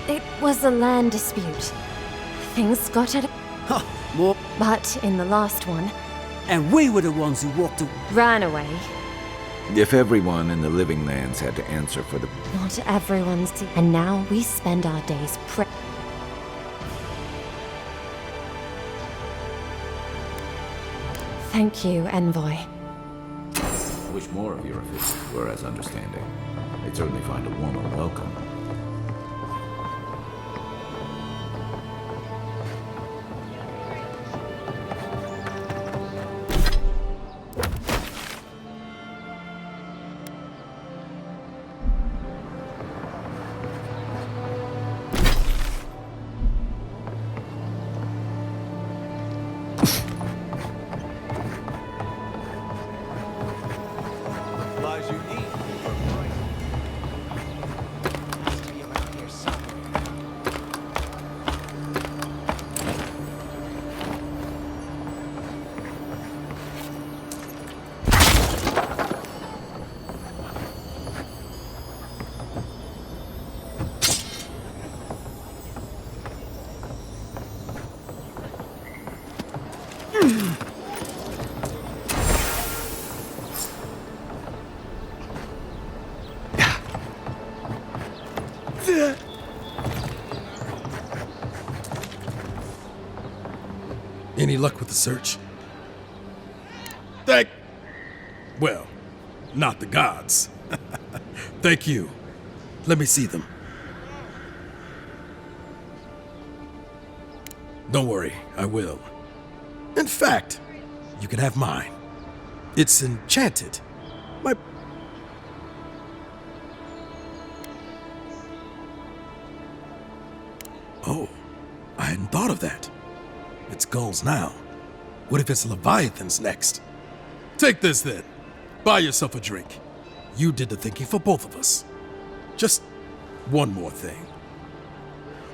It was a land dispute. Things got out of... Huh, more... But in the last one... And we were the ones who walked... Ran away. If everyone in the living lands had to answer for the... Not everyone's... And now we spend our days Thank you, Envoy. I wish more of your officials were as understanding. They'd certainly find a warmer welcome. Any luck with the search? Well, not the gods. Thank you. Let me see them. Don't worry, I will. In fact, you can have mine. It's enchanted. Oh, I hadn't thought of that. It's gulls now. What if it's leviathans next? Take this then. Buy yourself a drink. You did the thinking for both of us. Just one more thing.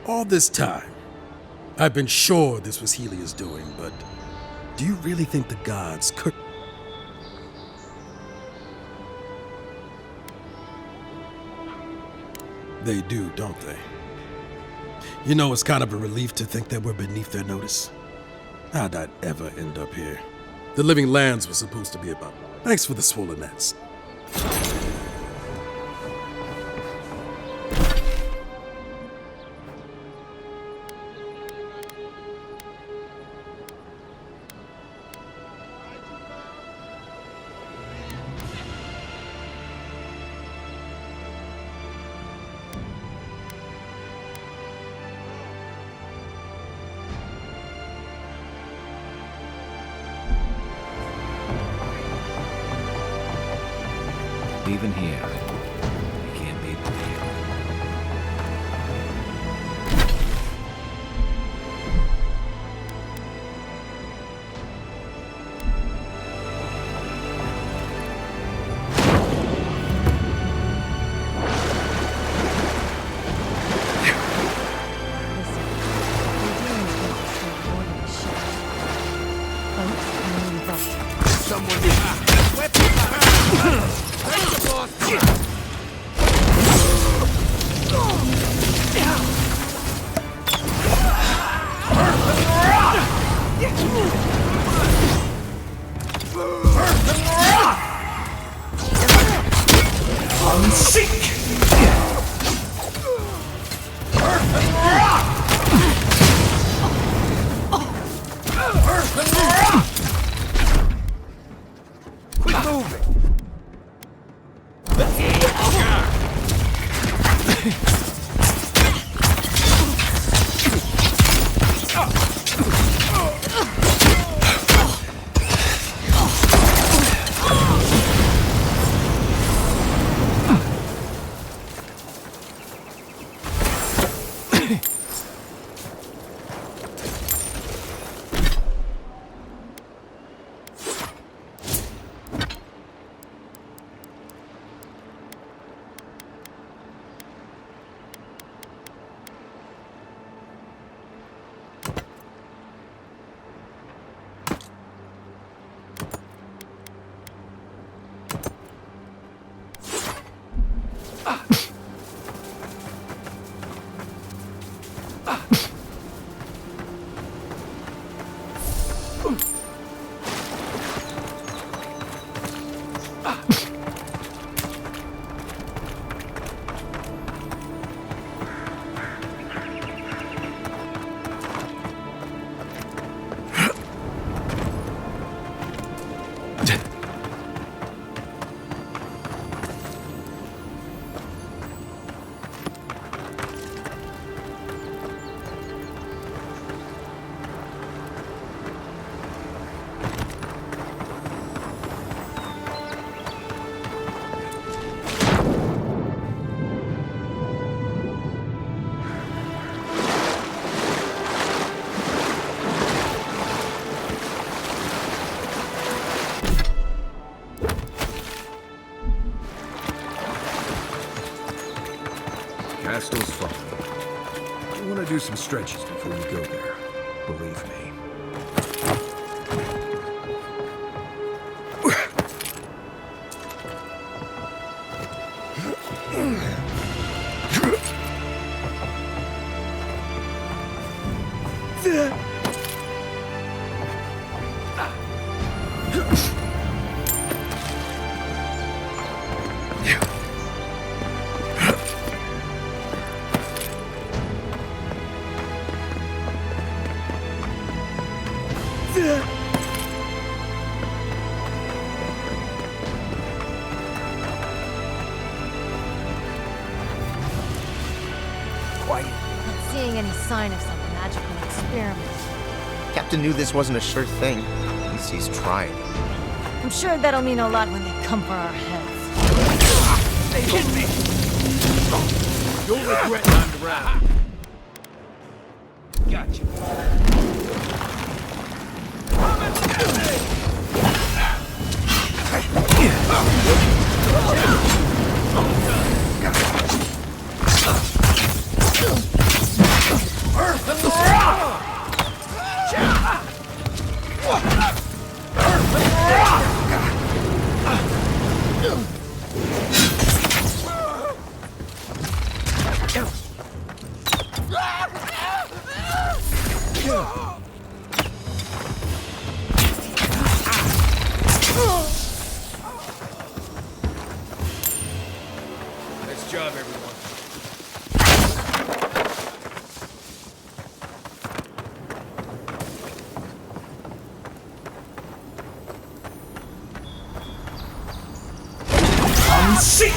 All this time, I've been sure this was Helia's doing, but do you really think the gods could... They do, don't they? You know, it's kind of a relief to think that we're beneath their notice. How'd I ever end up here? The living lands were supposed to be about. Thanks for the swollen nets. Even here, you can't beat the view. Castle's fine. I want to do some stretches before we go there. Believe me. sign of some magical experiment. Captain knew this wasn't a sure thing. At least he's tried. I'm sure that'll mean a lot when they come for our heads. They hit me! You'll regret I'm around. Gotcha. Nice job, everyone. I'm sick!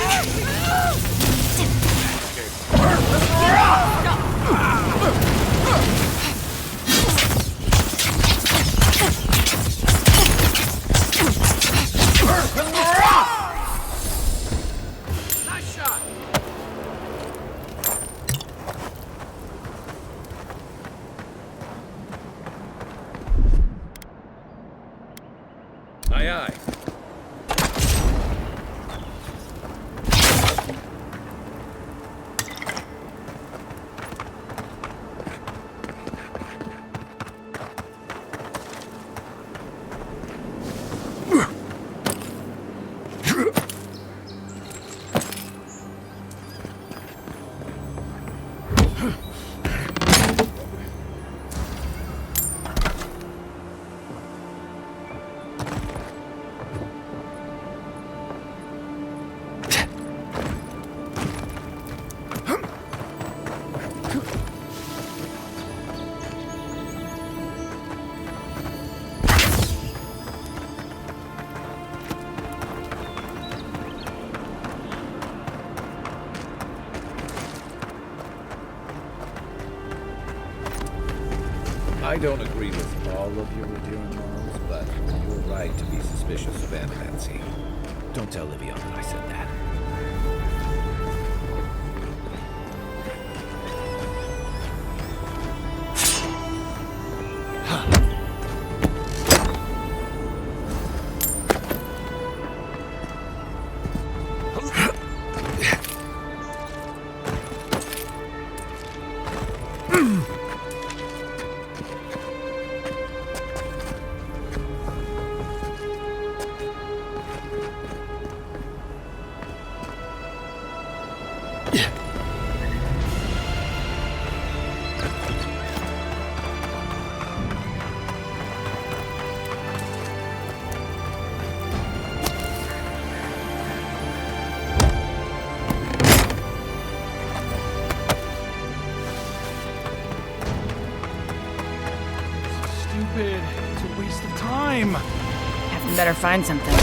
Nice shot! Aye, aye. I don't agree with all of your endearing morals, but you're right to be suspicious of Anansi. Don't tell Livia that I said that. Stupid. It's a waste of time. Captain better find something.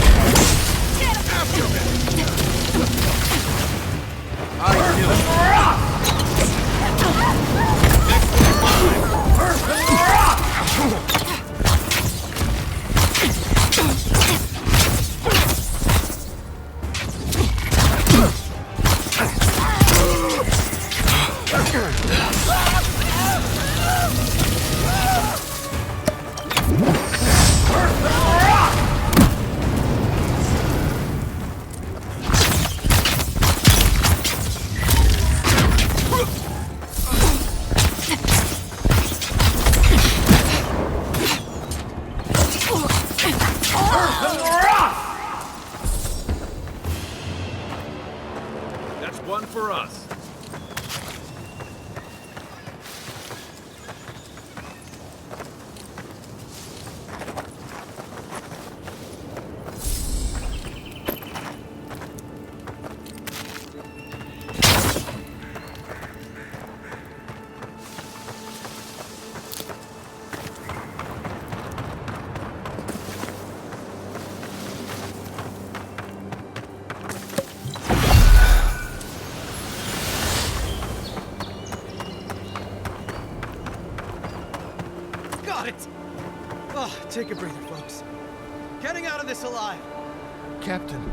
got it! Oh, take a breather, folks. Getting out of this alive! Captain.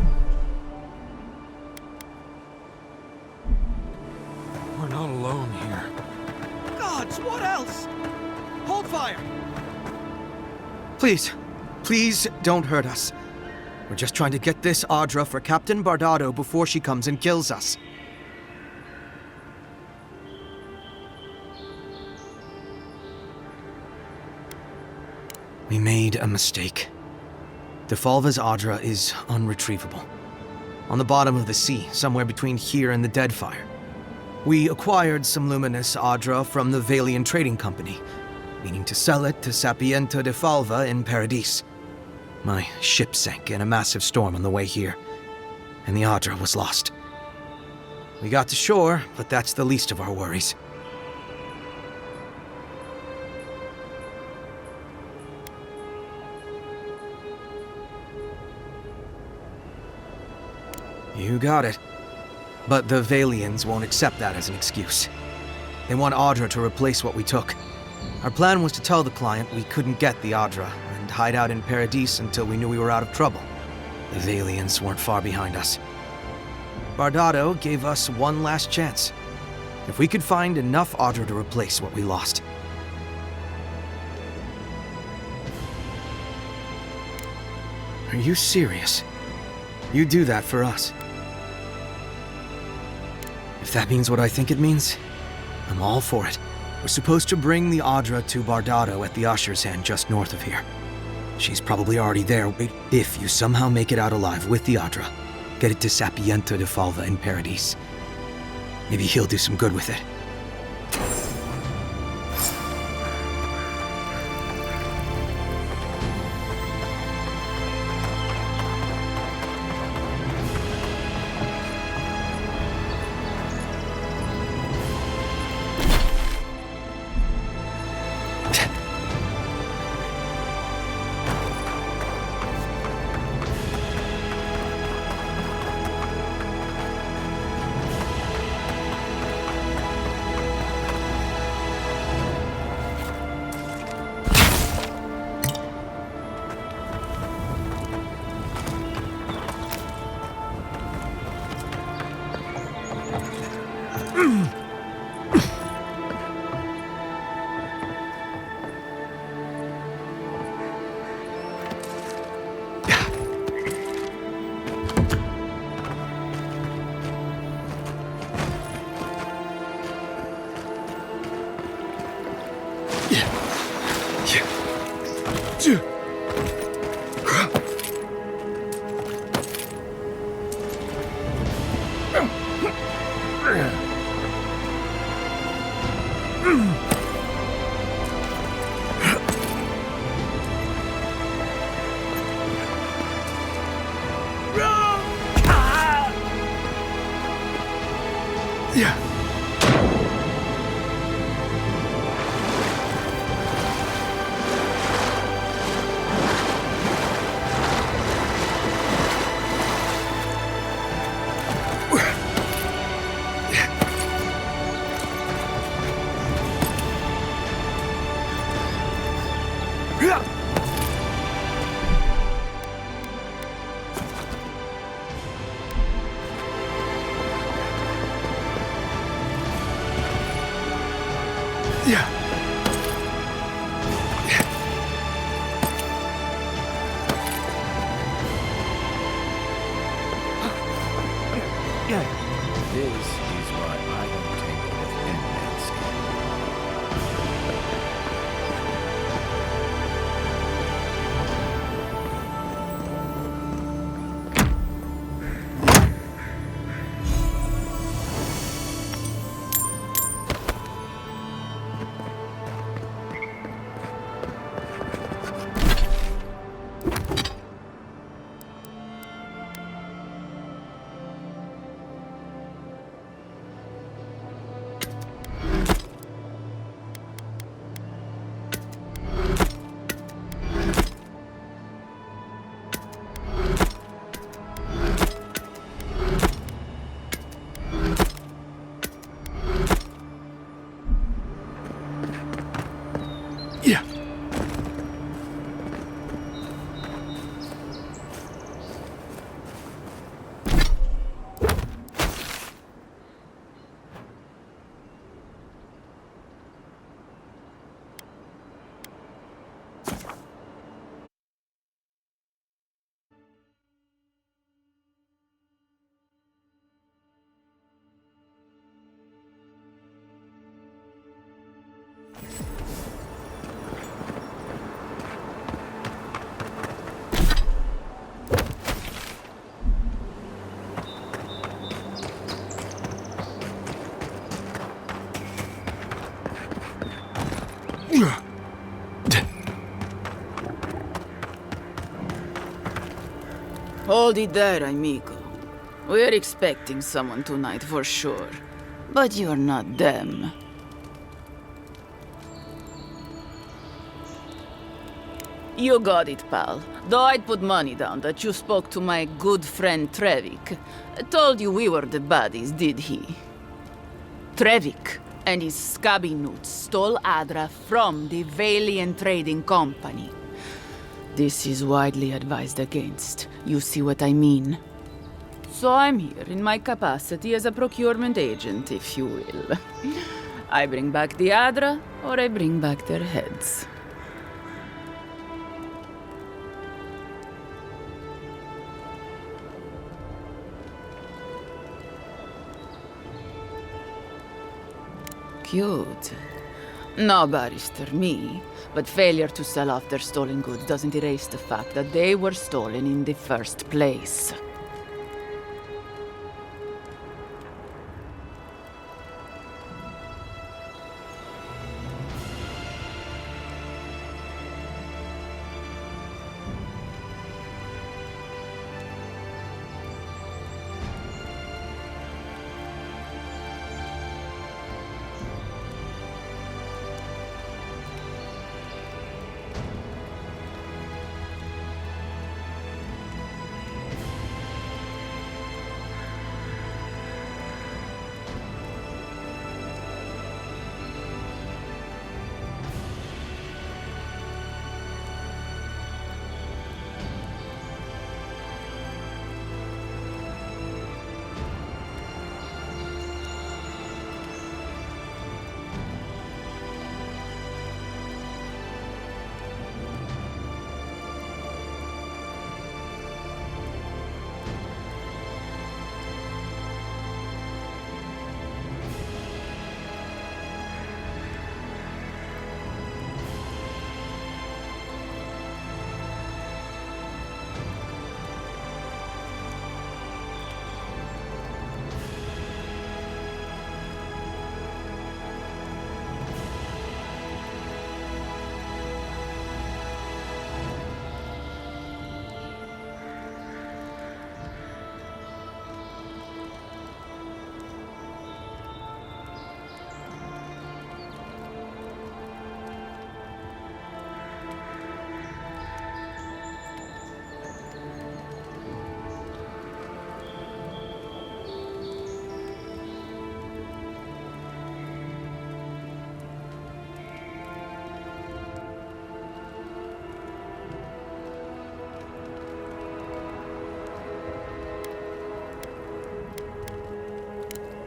We're not alone here. Gods, what else? Hold fire! Please, please don't hurt us. We're just trying to get this Audra for Captain Bardado before she comes and kills us. We made a mistake. Defalva's Audra is unretrievable. On the bottom of the sea, somewhere between here and the Deadfire. We acquired some luminous Audra from the Valian Trading Company, meaning to sell it to Sapiento Defalva in Paradis. My ship sank in a massive storm on the way here, and the Audra was lost. We got to shore, but that's the least of our worries. You got it. But the Valians won't accept that as an excuse. They want Audra to replace what we took. Our plan was to tell the client we couldn't get the Audra and hide out in Paradis until we knew we were out of trouble. The Valians weren't far behind us. Bardado gave us one last chance. If we could find enough Audra to replace what we lost. Are you serious? You do that for us? If that means what I think it means, I'm all for it. We're supposed to bring the Audra to Bardado at the Usher's Hand just north of here. She's probably already there. If you somehow make it out alive with the Audra, get it to Sapiento Defalva in Paradis. Maybe he'll do some good with it. This is why I don't take it with immense. Hold it there, amigo. We're expecting someone tonight for sure. But you're not them. You got it, pal. Though I'd put money down that you spoke to my good friend Trevik. Told you we were the baddies, did he? Trevik and his scabby newts stole Adra from the Valiant Trading Company. This is widely advised against. You see what I mean? So I'm here in my capacity as a procurement agent, if you will. I bring back the Adra, or I bring back their heads. Cute. No, Barrister, me. But failure to sell off their stolen goods doesn't erase the fact that they were stolen in the first place.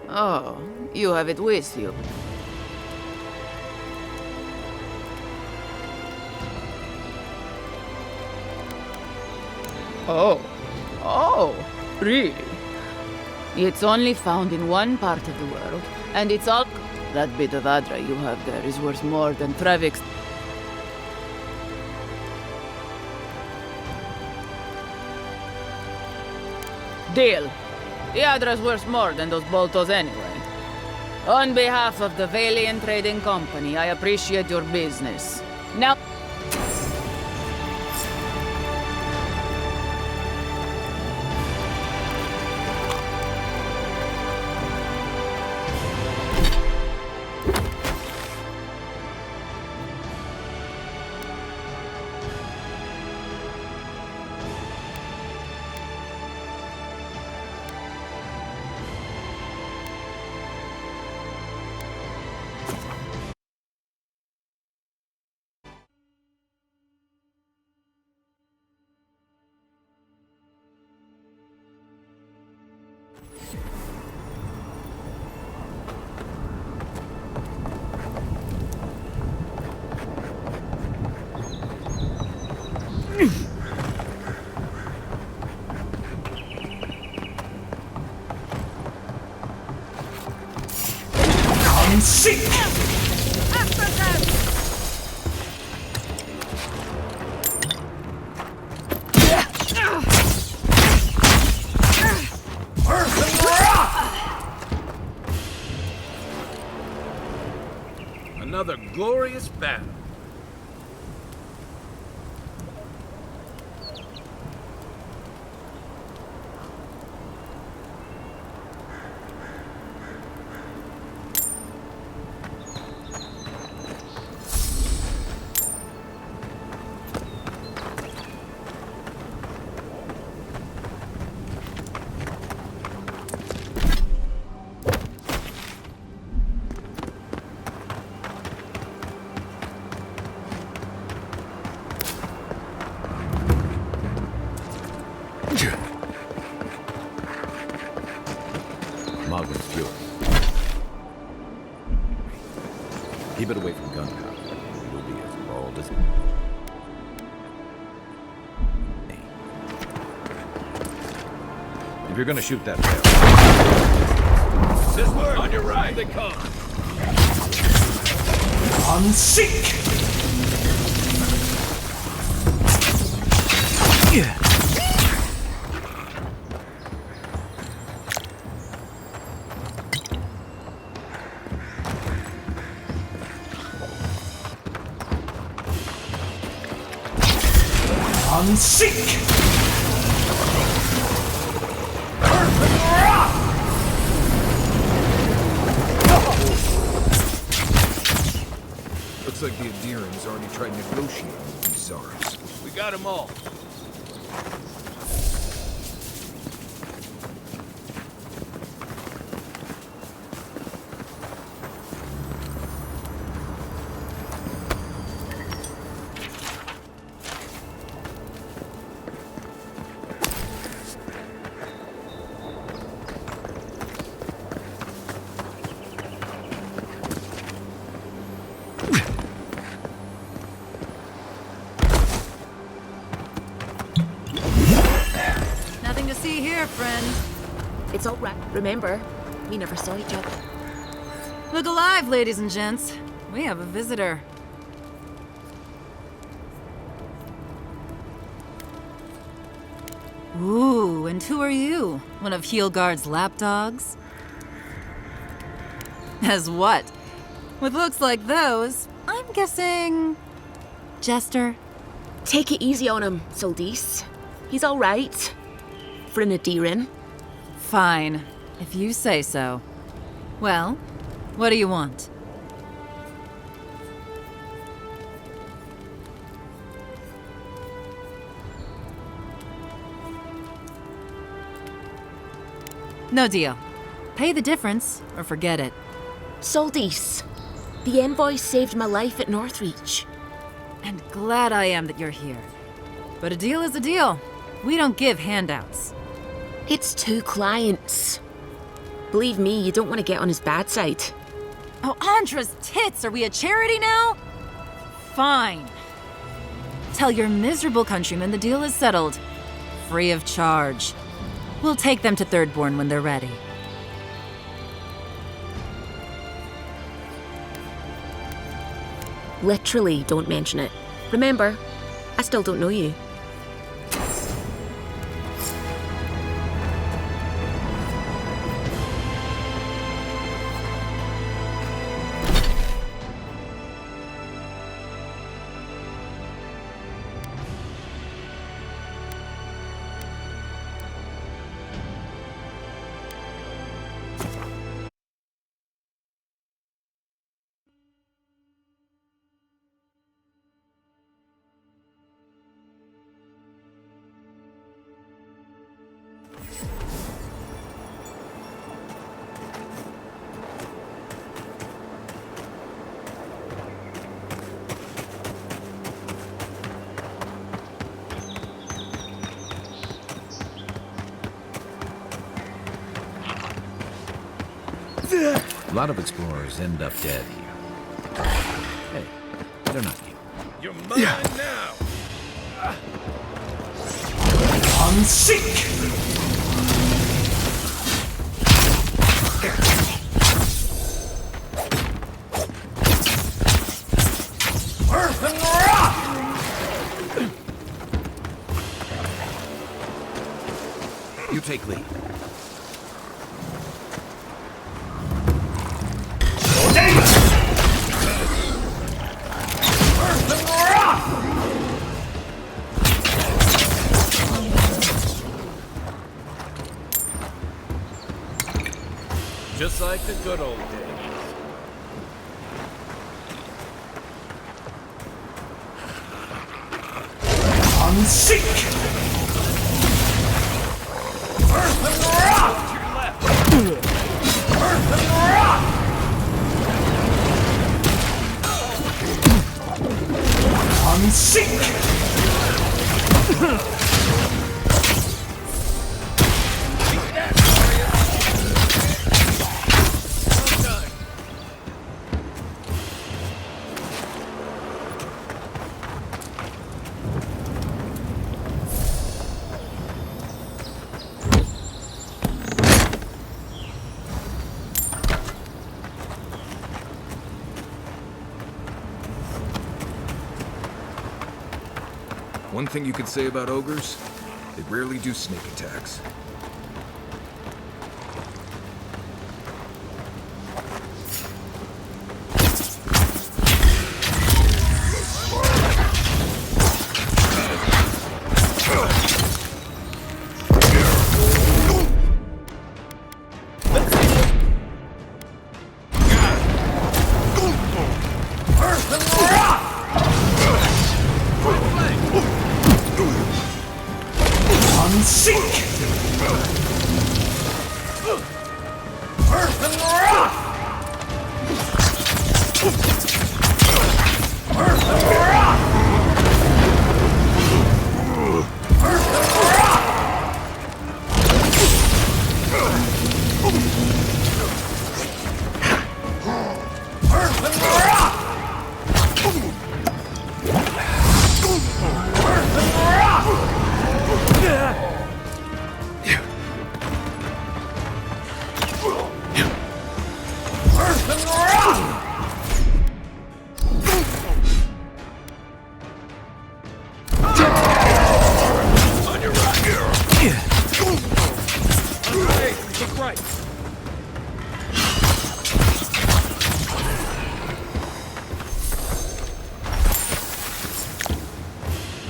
Oh, you have it with you. Oh. Oh, really? It's only found in one part of the world, and it's all... That bit of Adra you have there is worth more than Trevik's... Deal. The Adra's worth more than those boltos anyway. On behalf of the Valiant Trading Company, I appreciate your business. Now... glorious battle. Margaret's fury. Keep it away from gunpowder. You'll be as bald as me. If you're gonna shoot that barrel, this way, on your right, they come. Unseek! Yeah. Unseek! Looks like the Adirian's already tried negotiating with these Tsars. We got them all. Nothing to see here, friend. It's all right. Remember, we never saw each other. Look alive, ladies and gents. We have a visitor. Ooh, and who are you? One of Heelguard's lapdogs? As what? With looks like those, I'm guessing... Jester? Take it easy on him, Soldis. He's all right. For an Adirian. Fine, if you say so. Well, what do you want? No deal. Pay the difference, or forget it. Soldis, the envoy saved my life at Northreach. And glad I am that you're here. But a deal is a deal. We don't give handouts. It's 2 clients. Believe me, you don't want to get on his bad side. Oh, Andra's tits! Are we a charity now? Fine. Tell your miserable countrymen the deal is settled. Free of charge. We'll take them to Thirdborn when they're ready. Literally, don't mention it. Remember, I still don't know you. A lot of explorers end up dead here. Hey, they're not you. You're mine now! Unseek! Earth and rock! You take lead. like the good old days. Unseek! Earth and rock! To your left! Earth and rock! Unseek! One thing you could say about ogres, they rarely do sneak attacks.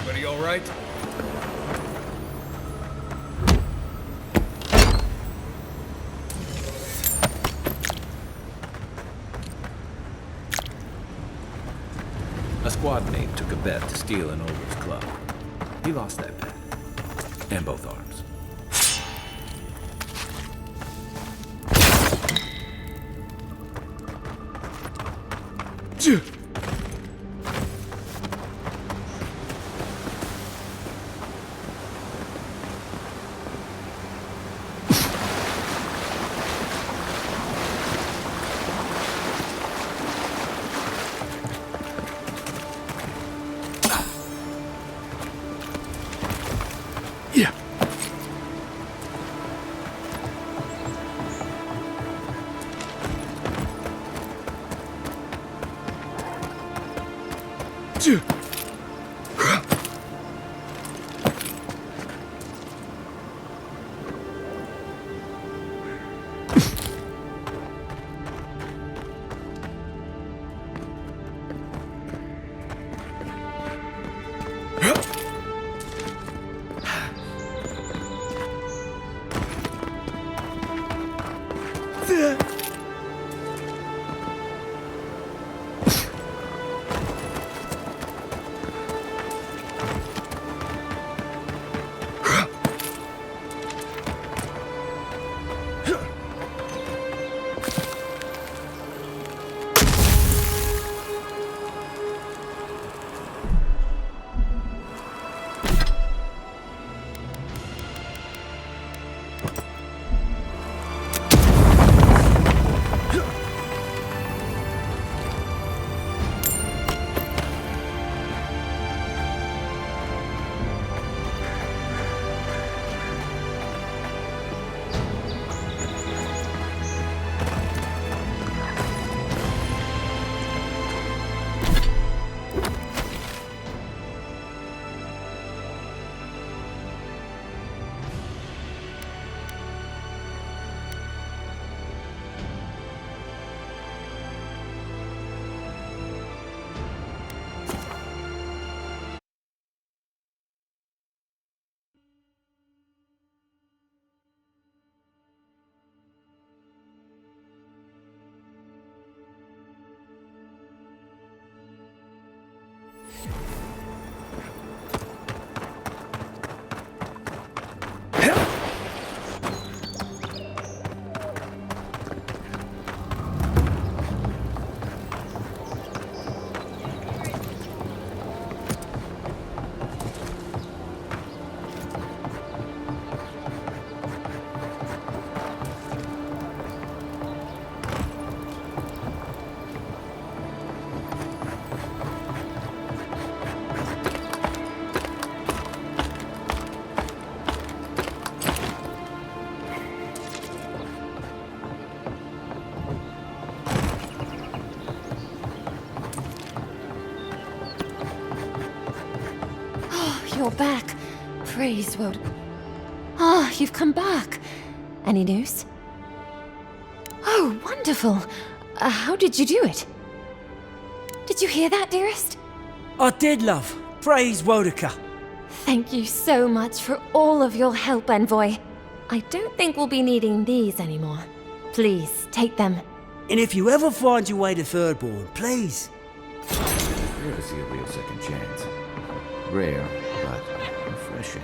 Everybody all right? A squad mate took a bet to steal an ogre's club. He lost that bet. And both arms. you're back. Praise Wod. Ah, you've come back. Any news? Oh, wonderful. How did you do it? Did you hear that, dearest? I did, love. Praise Wodaka. Thank you so much for all of your help, Envoy. I don't think we'll be needing these anymore. Please, take them. And if you ever find your way to Thirdborn, please. Never see a real second chance. Rare, but refreshing.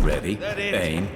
Ready, aim.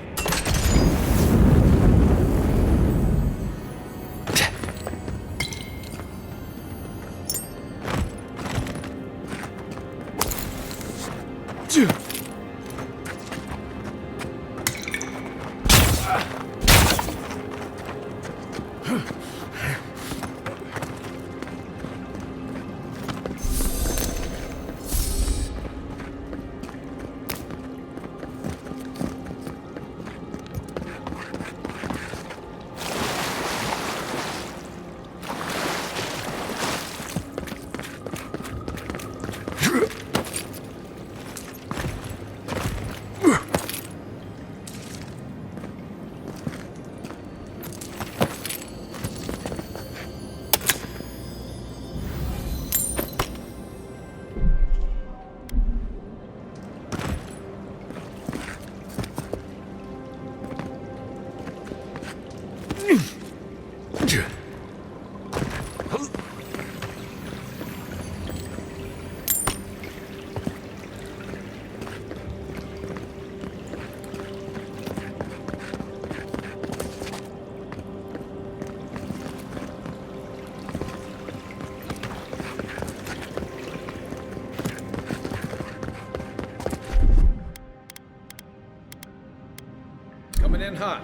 Coming in hot.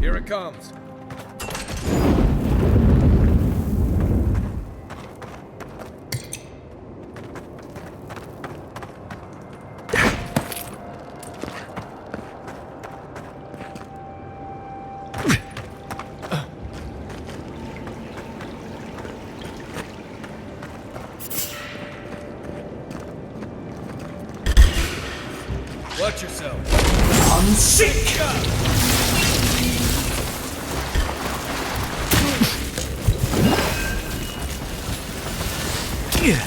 Here it comes. Watch yourself. Unsick! Yeah.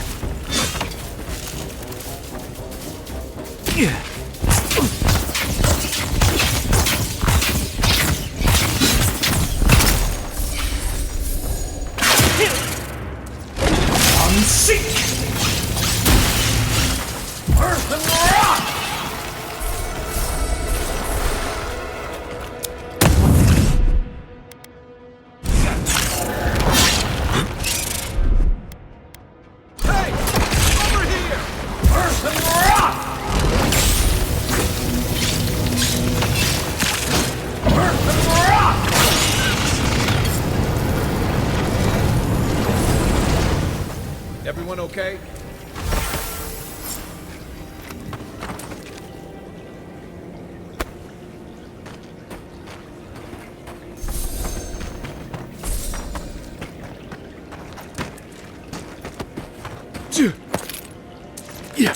Yeah. Unsick! Earth and rock! Everyone okay? Yeah.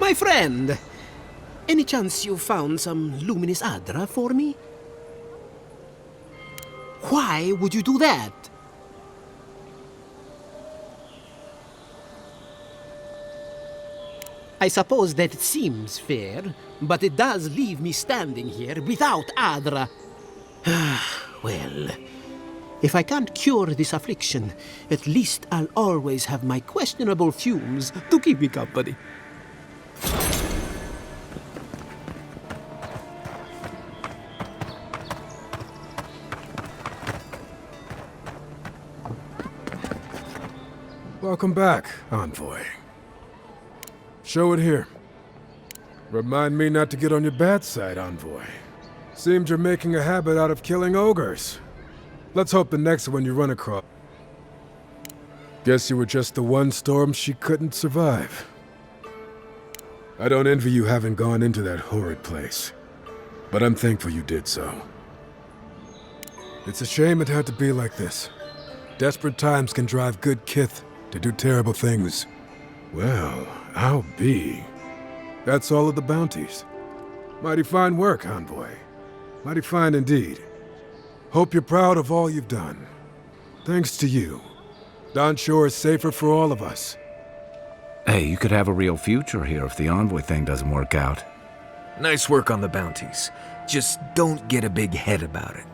My friend, any chance you found some luminous Adra for me? Why would you do that? I suppose that it seems fair, but it does leave me standing here without Adra. Well, if I can't cure this affliction, at least I'll always have my questionable fumes to keep me company. Welcome back, Envoy. Show it here. Remind me not to get on your bad side, Envoy. Seems you're making a habit out of killing ogres. Let's hope the next one you run across... Guess you were just the one storm she couldn't survive. I don't envy you having gone into that horrid place, but I'm thankful you did so. It's a shame it had to be like this. Desperate times can drive good kith to do terrible things. Well, I'll be. That's all of the bounties. Mighty fine work, Envoy. Mighty fine indeed. Hope you're proud of all you've done. Thanks to you, Don Shore is safer for all of us. Hey, you could have a real future here if the Envoy thing doesn't work out. Nice work on the bounties. Just don't get a big head about it.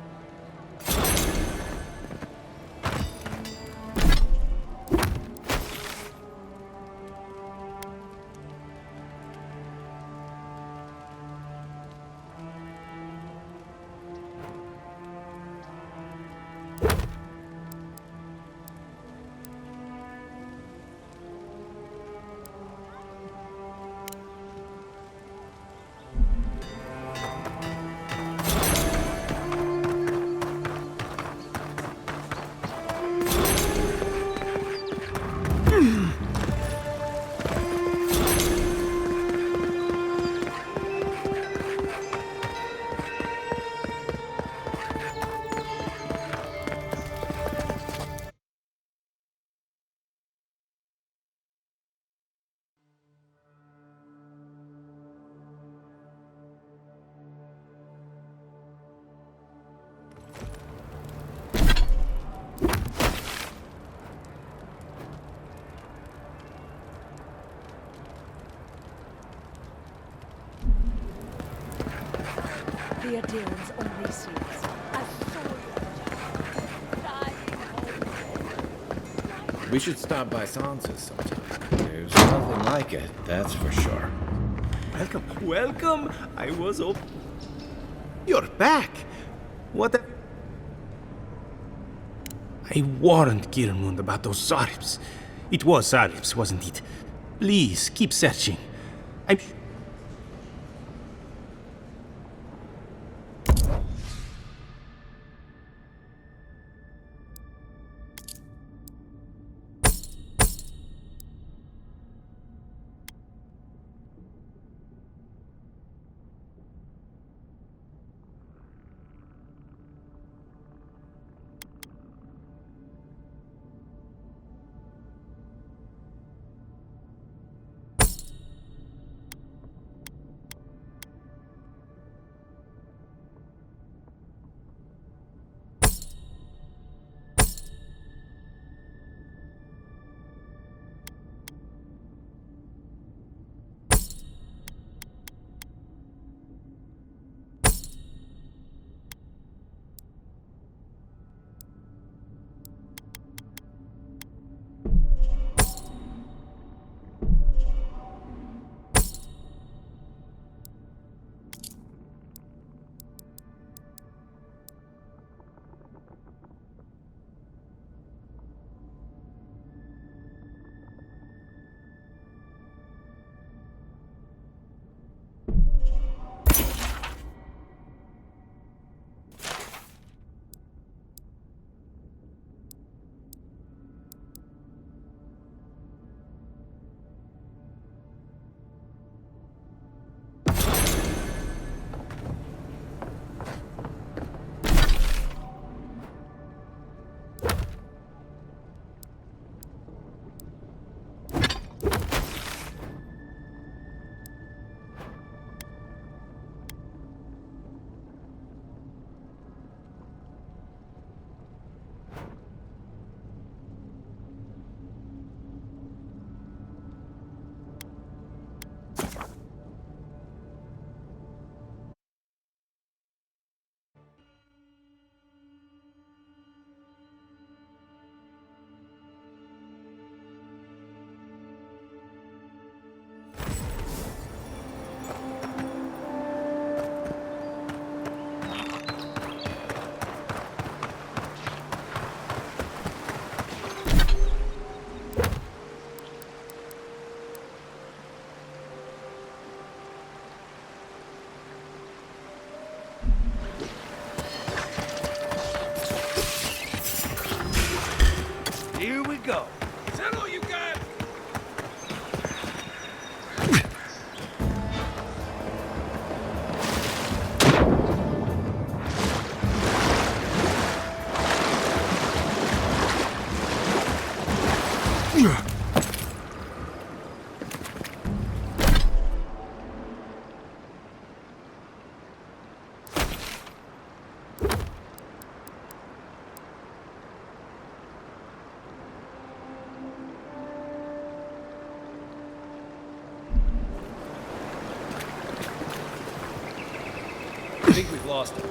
The Adherents only see us as soldiers. We should stop by Sansa's sometime. There's nothing like it, that's for sure. Welcome, welcome. I was up. You're back. What the... I warned Kirmund about those Zaribs. It was Zaribs, wasn't it? Please, keep searching. I'm... Here we go. Settle, you guys! I think we've lost him.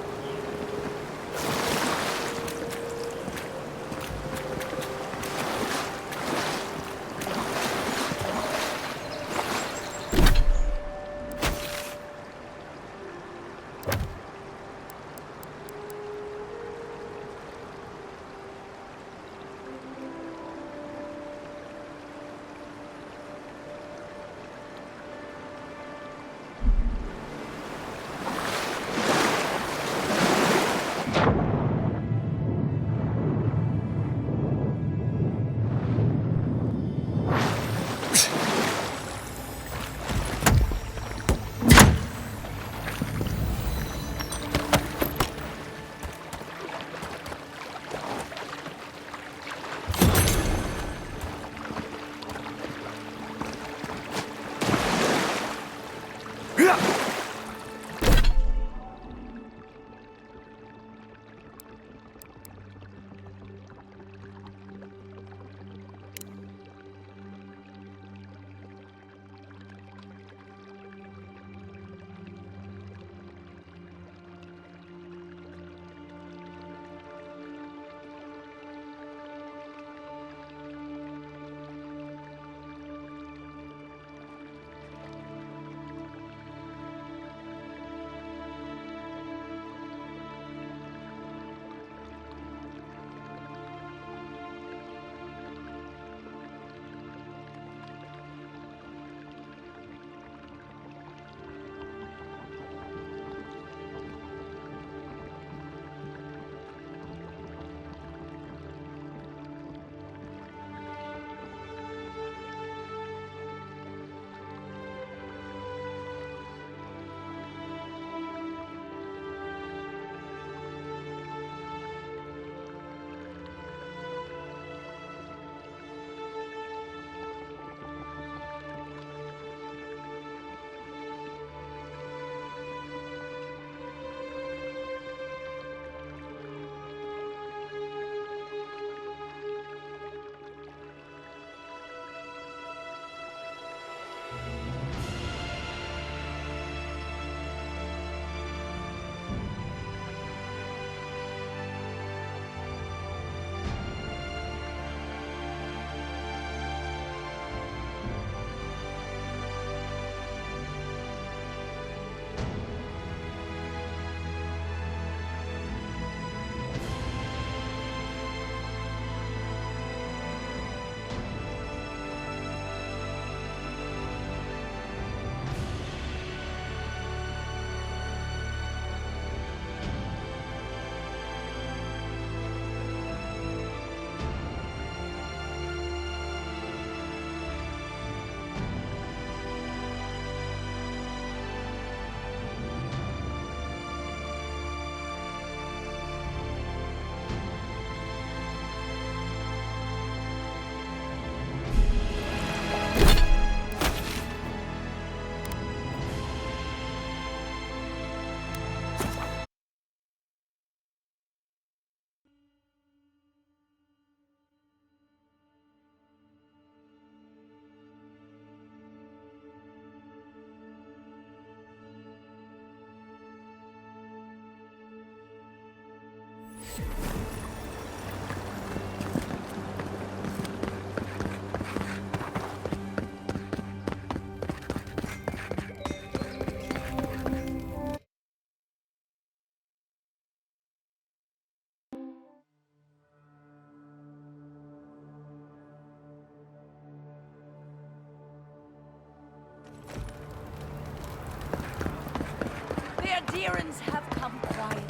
Adherents have come quietly.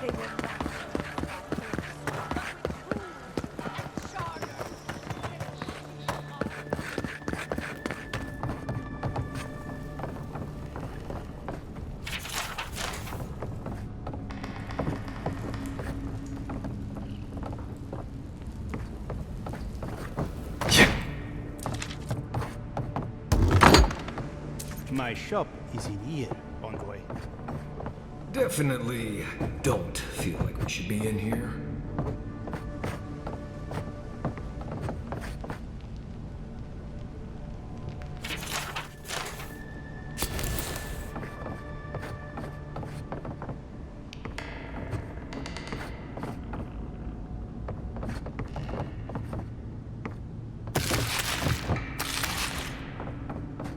They will not. Yeah. my shop is in here, Envoy. Definitely don't feel like we should be in here.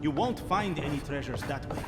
You won't find any treasures that way.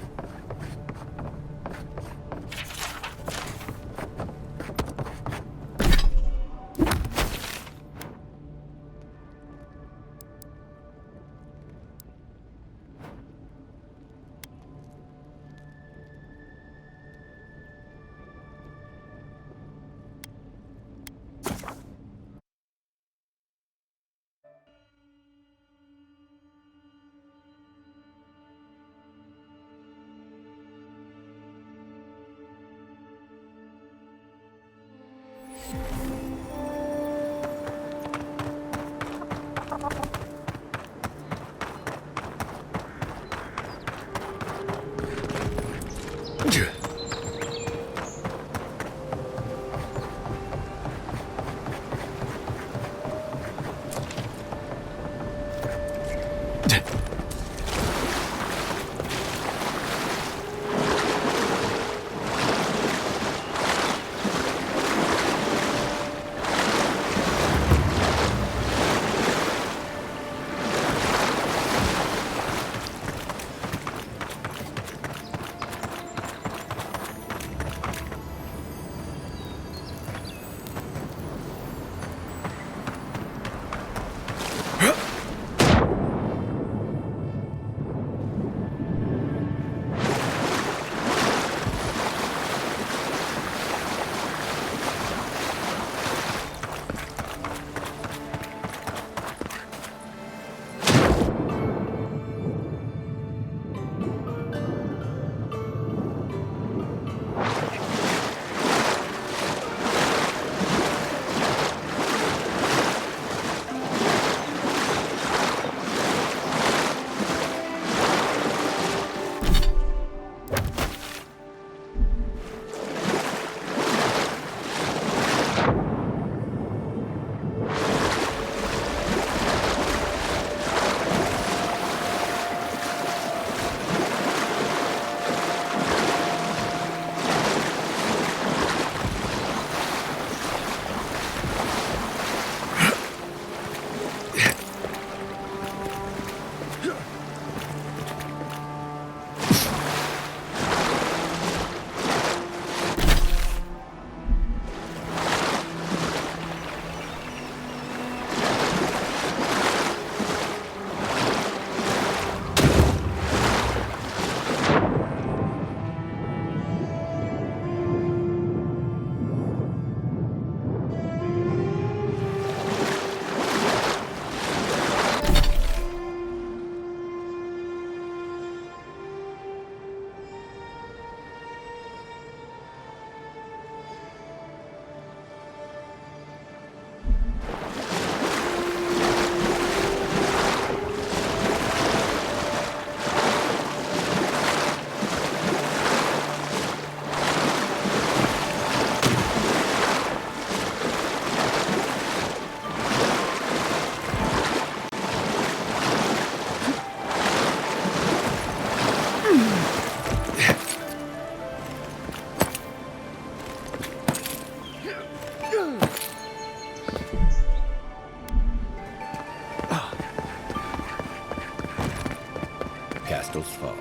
Castle's Fall.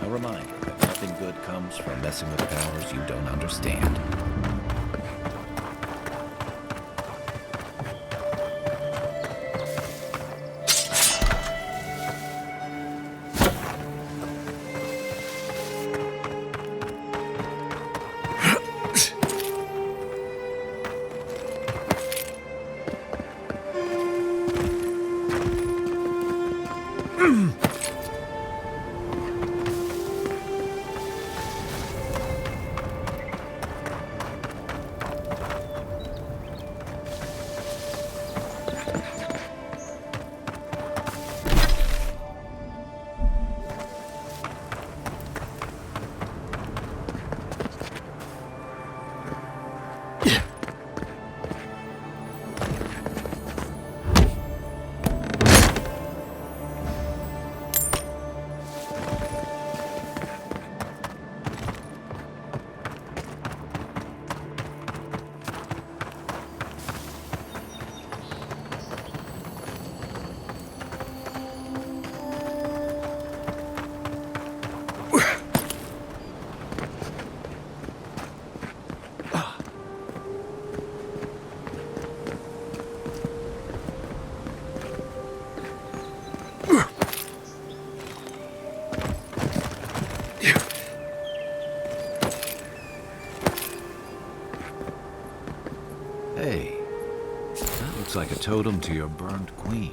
A reminder that nothing good comes from messing with powers you don't understand. Looks like a totem to your burned queen.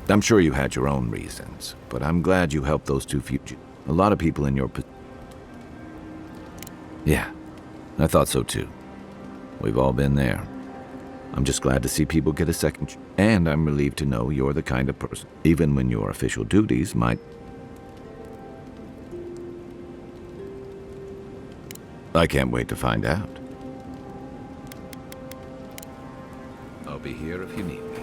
I'm sure you had your own reasons, but I'm glad you helped those two fugitives. A lot of people in your Yeah, I thought so too. We've all been there. I'm just glad to see people get a second and I'm relieved to know you're the kind of person, even when your official duties might... I can't wait to find out. I'll be here if you need me.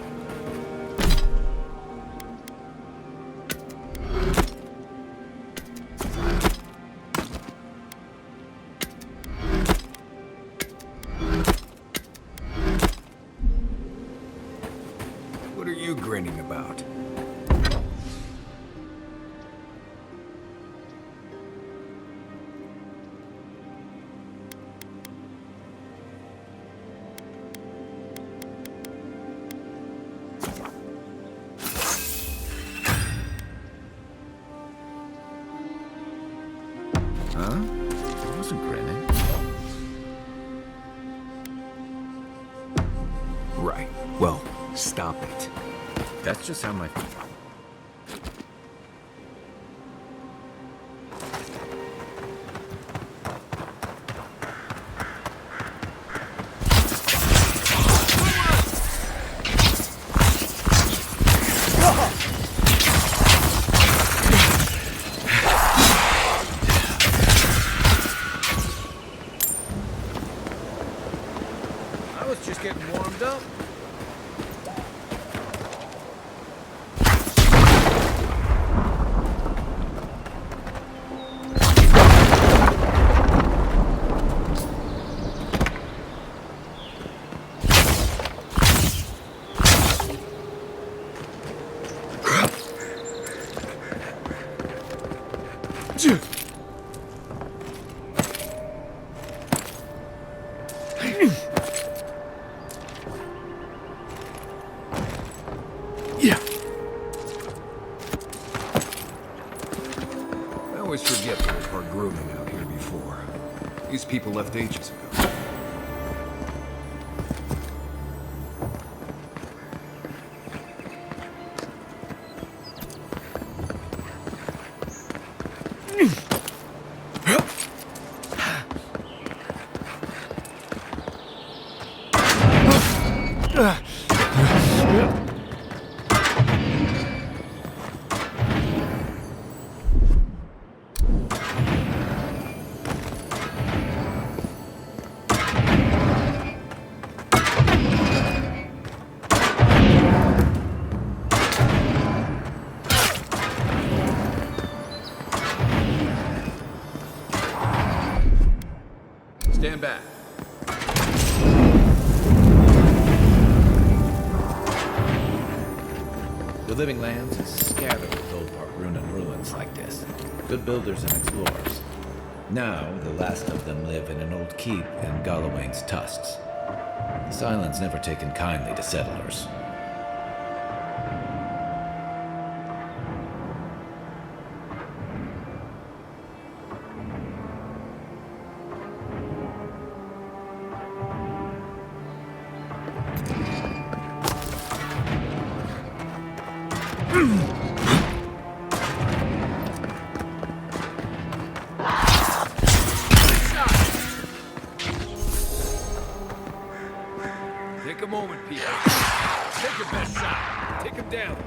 What are you grinning about? Huh? I wasn't grinning. Right. Well, stop it. That's just how my... I was just getting warmed up. Yeah. I always forget there was hard grooming out here before. These people left ages ago. Stand back. The Living Lands is scattered with old Park-Ruin ruins like this. Good builders and explorers. Now, the last of them live in an old keep in Gallowayne's tusks. This island's never taken kindly to settlers. Take a moment, people. Take your best shot. Take him down.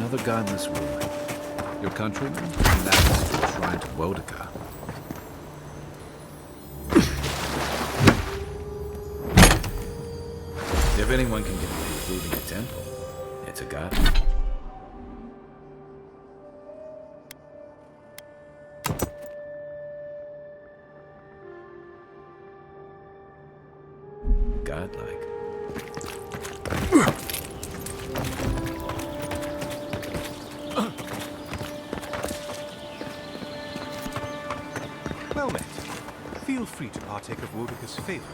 Another godless ruin. Your countrymen? And that is the shrine to Wodika. If anyone can get away with looting a temple, it's a god. Godlike. Well met. Feel free to partake of Wodika's favor.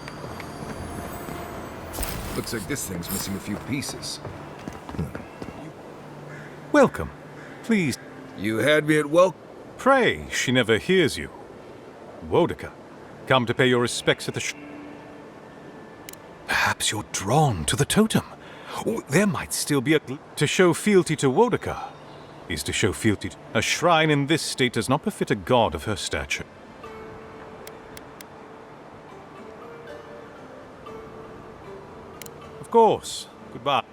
Looks like this thing's missing a few pieces. Welcome. Please. You had me at welcome. Pray, she never hears you. Wodaka, come to pay your respects at the Perhaps you're drawn to the totem. Oh, there might still be to show fealty to Wodaka is to show fealty. A shrine in this state does not befit a god of her stature. Of course. Goodbye.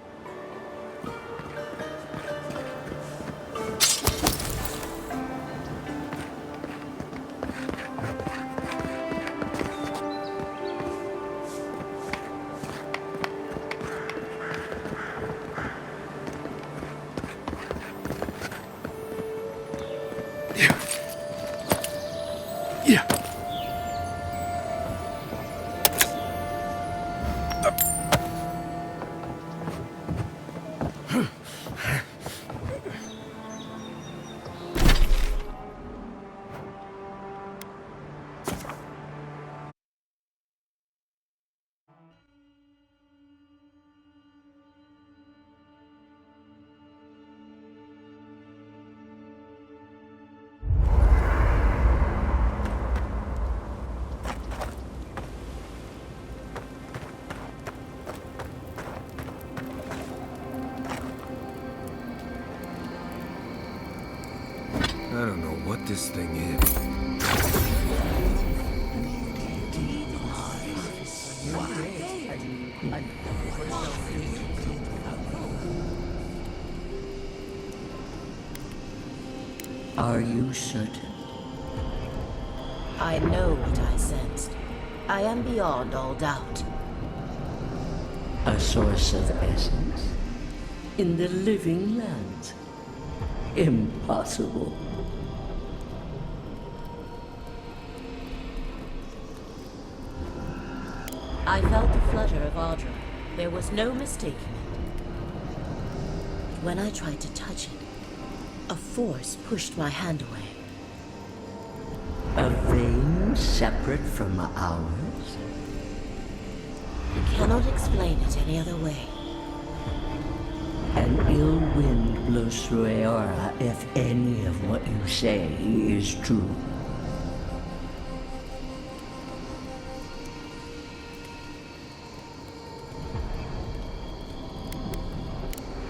I don't know what this thing is. Are you certain? I know what I sensed. I am beyond all doubt. A source of essence? In the living lands? Impossible. I felt the flutter of Audra. There was no mistaking it. When I tried to touch it, a force pushed my hand away. A vein separate from ours? I cannot explain it any other way. An ill wind blows through Aora if any of what you say is true.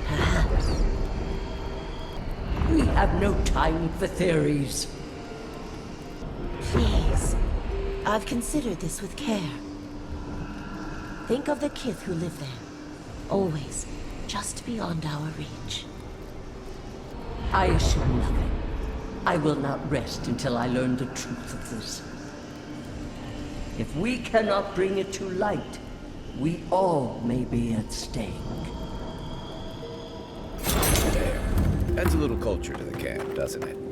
Perhaps. We have no time for theories. Please. I've considered this with care. Think of the kith who live there. Always. Just beyond our reach. I assume nothing. I will not rest until I learn the truth of this. If we cannot bring it to light, we all may be at stake. Adds a little culture to the camp, doesn't it?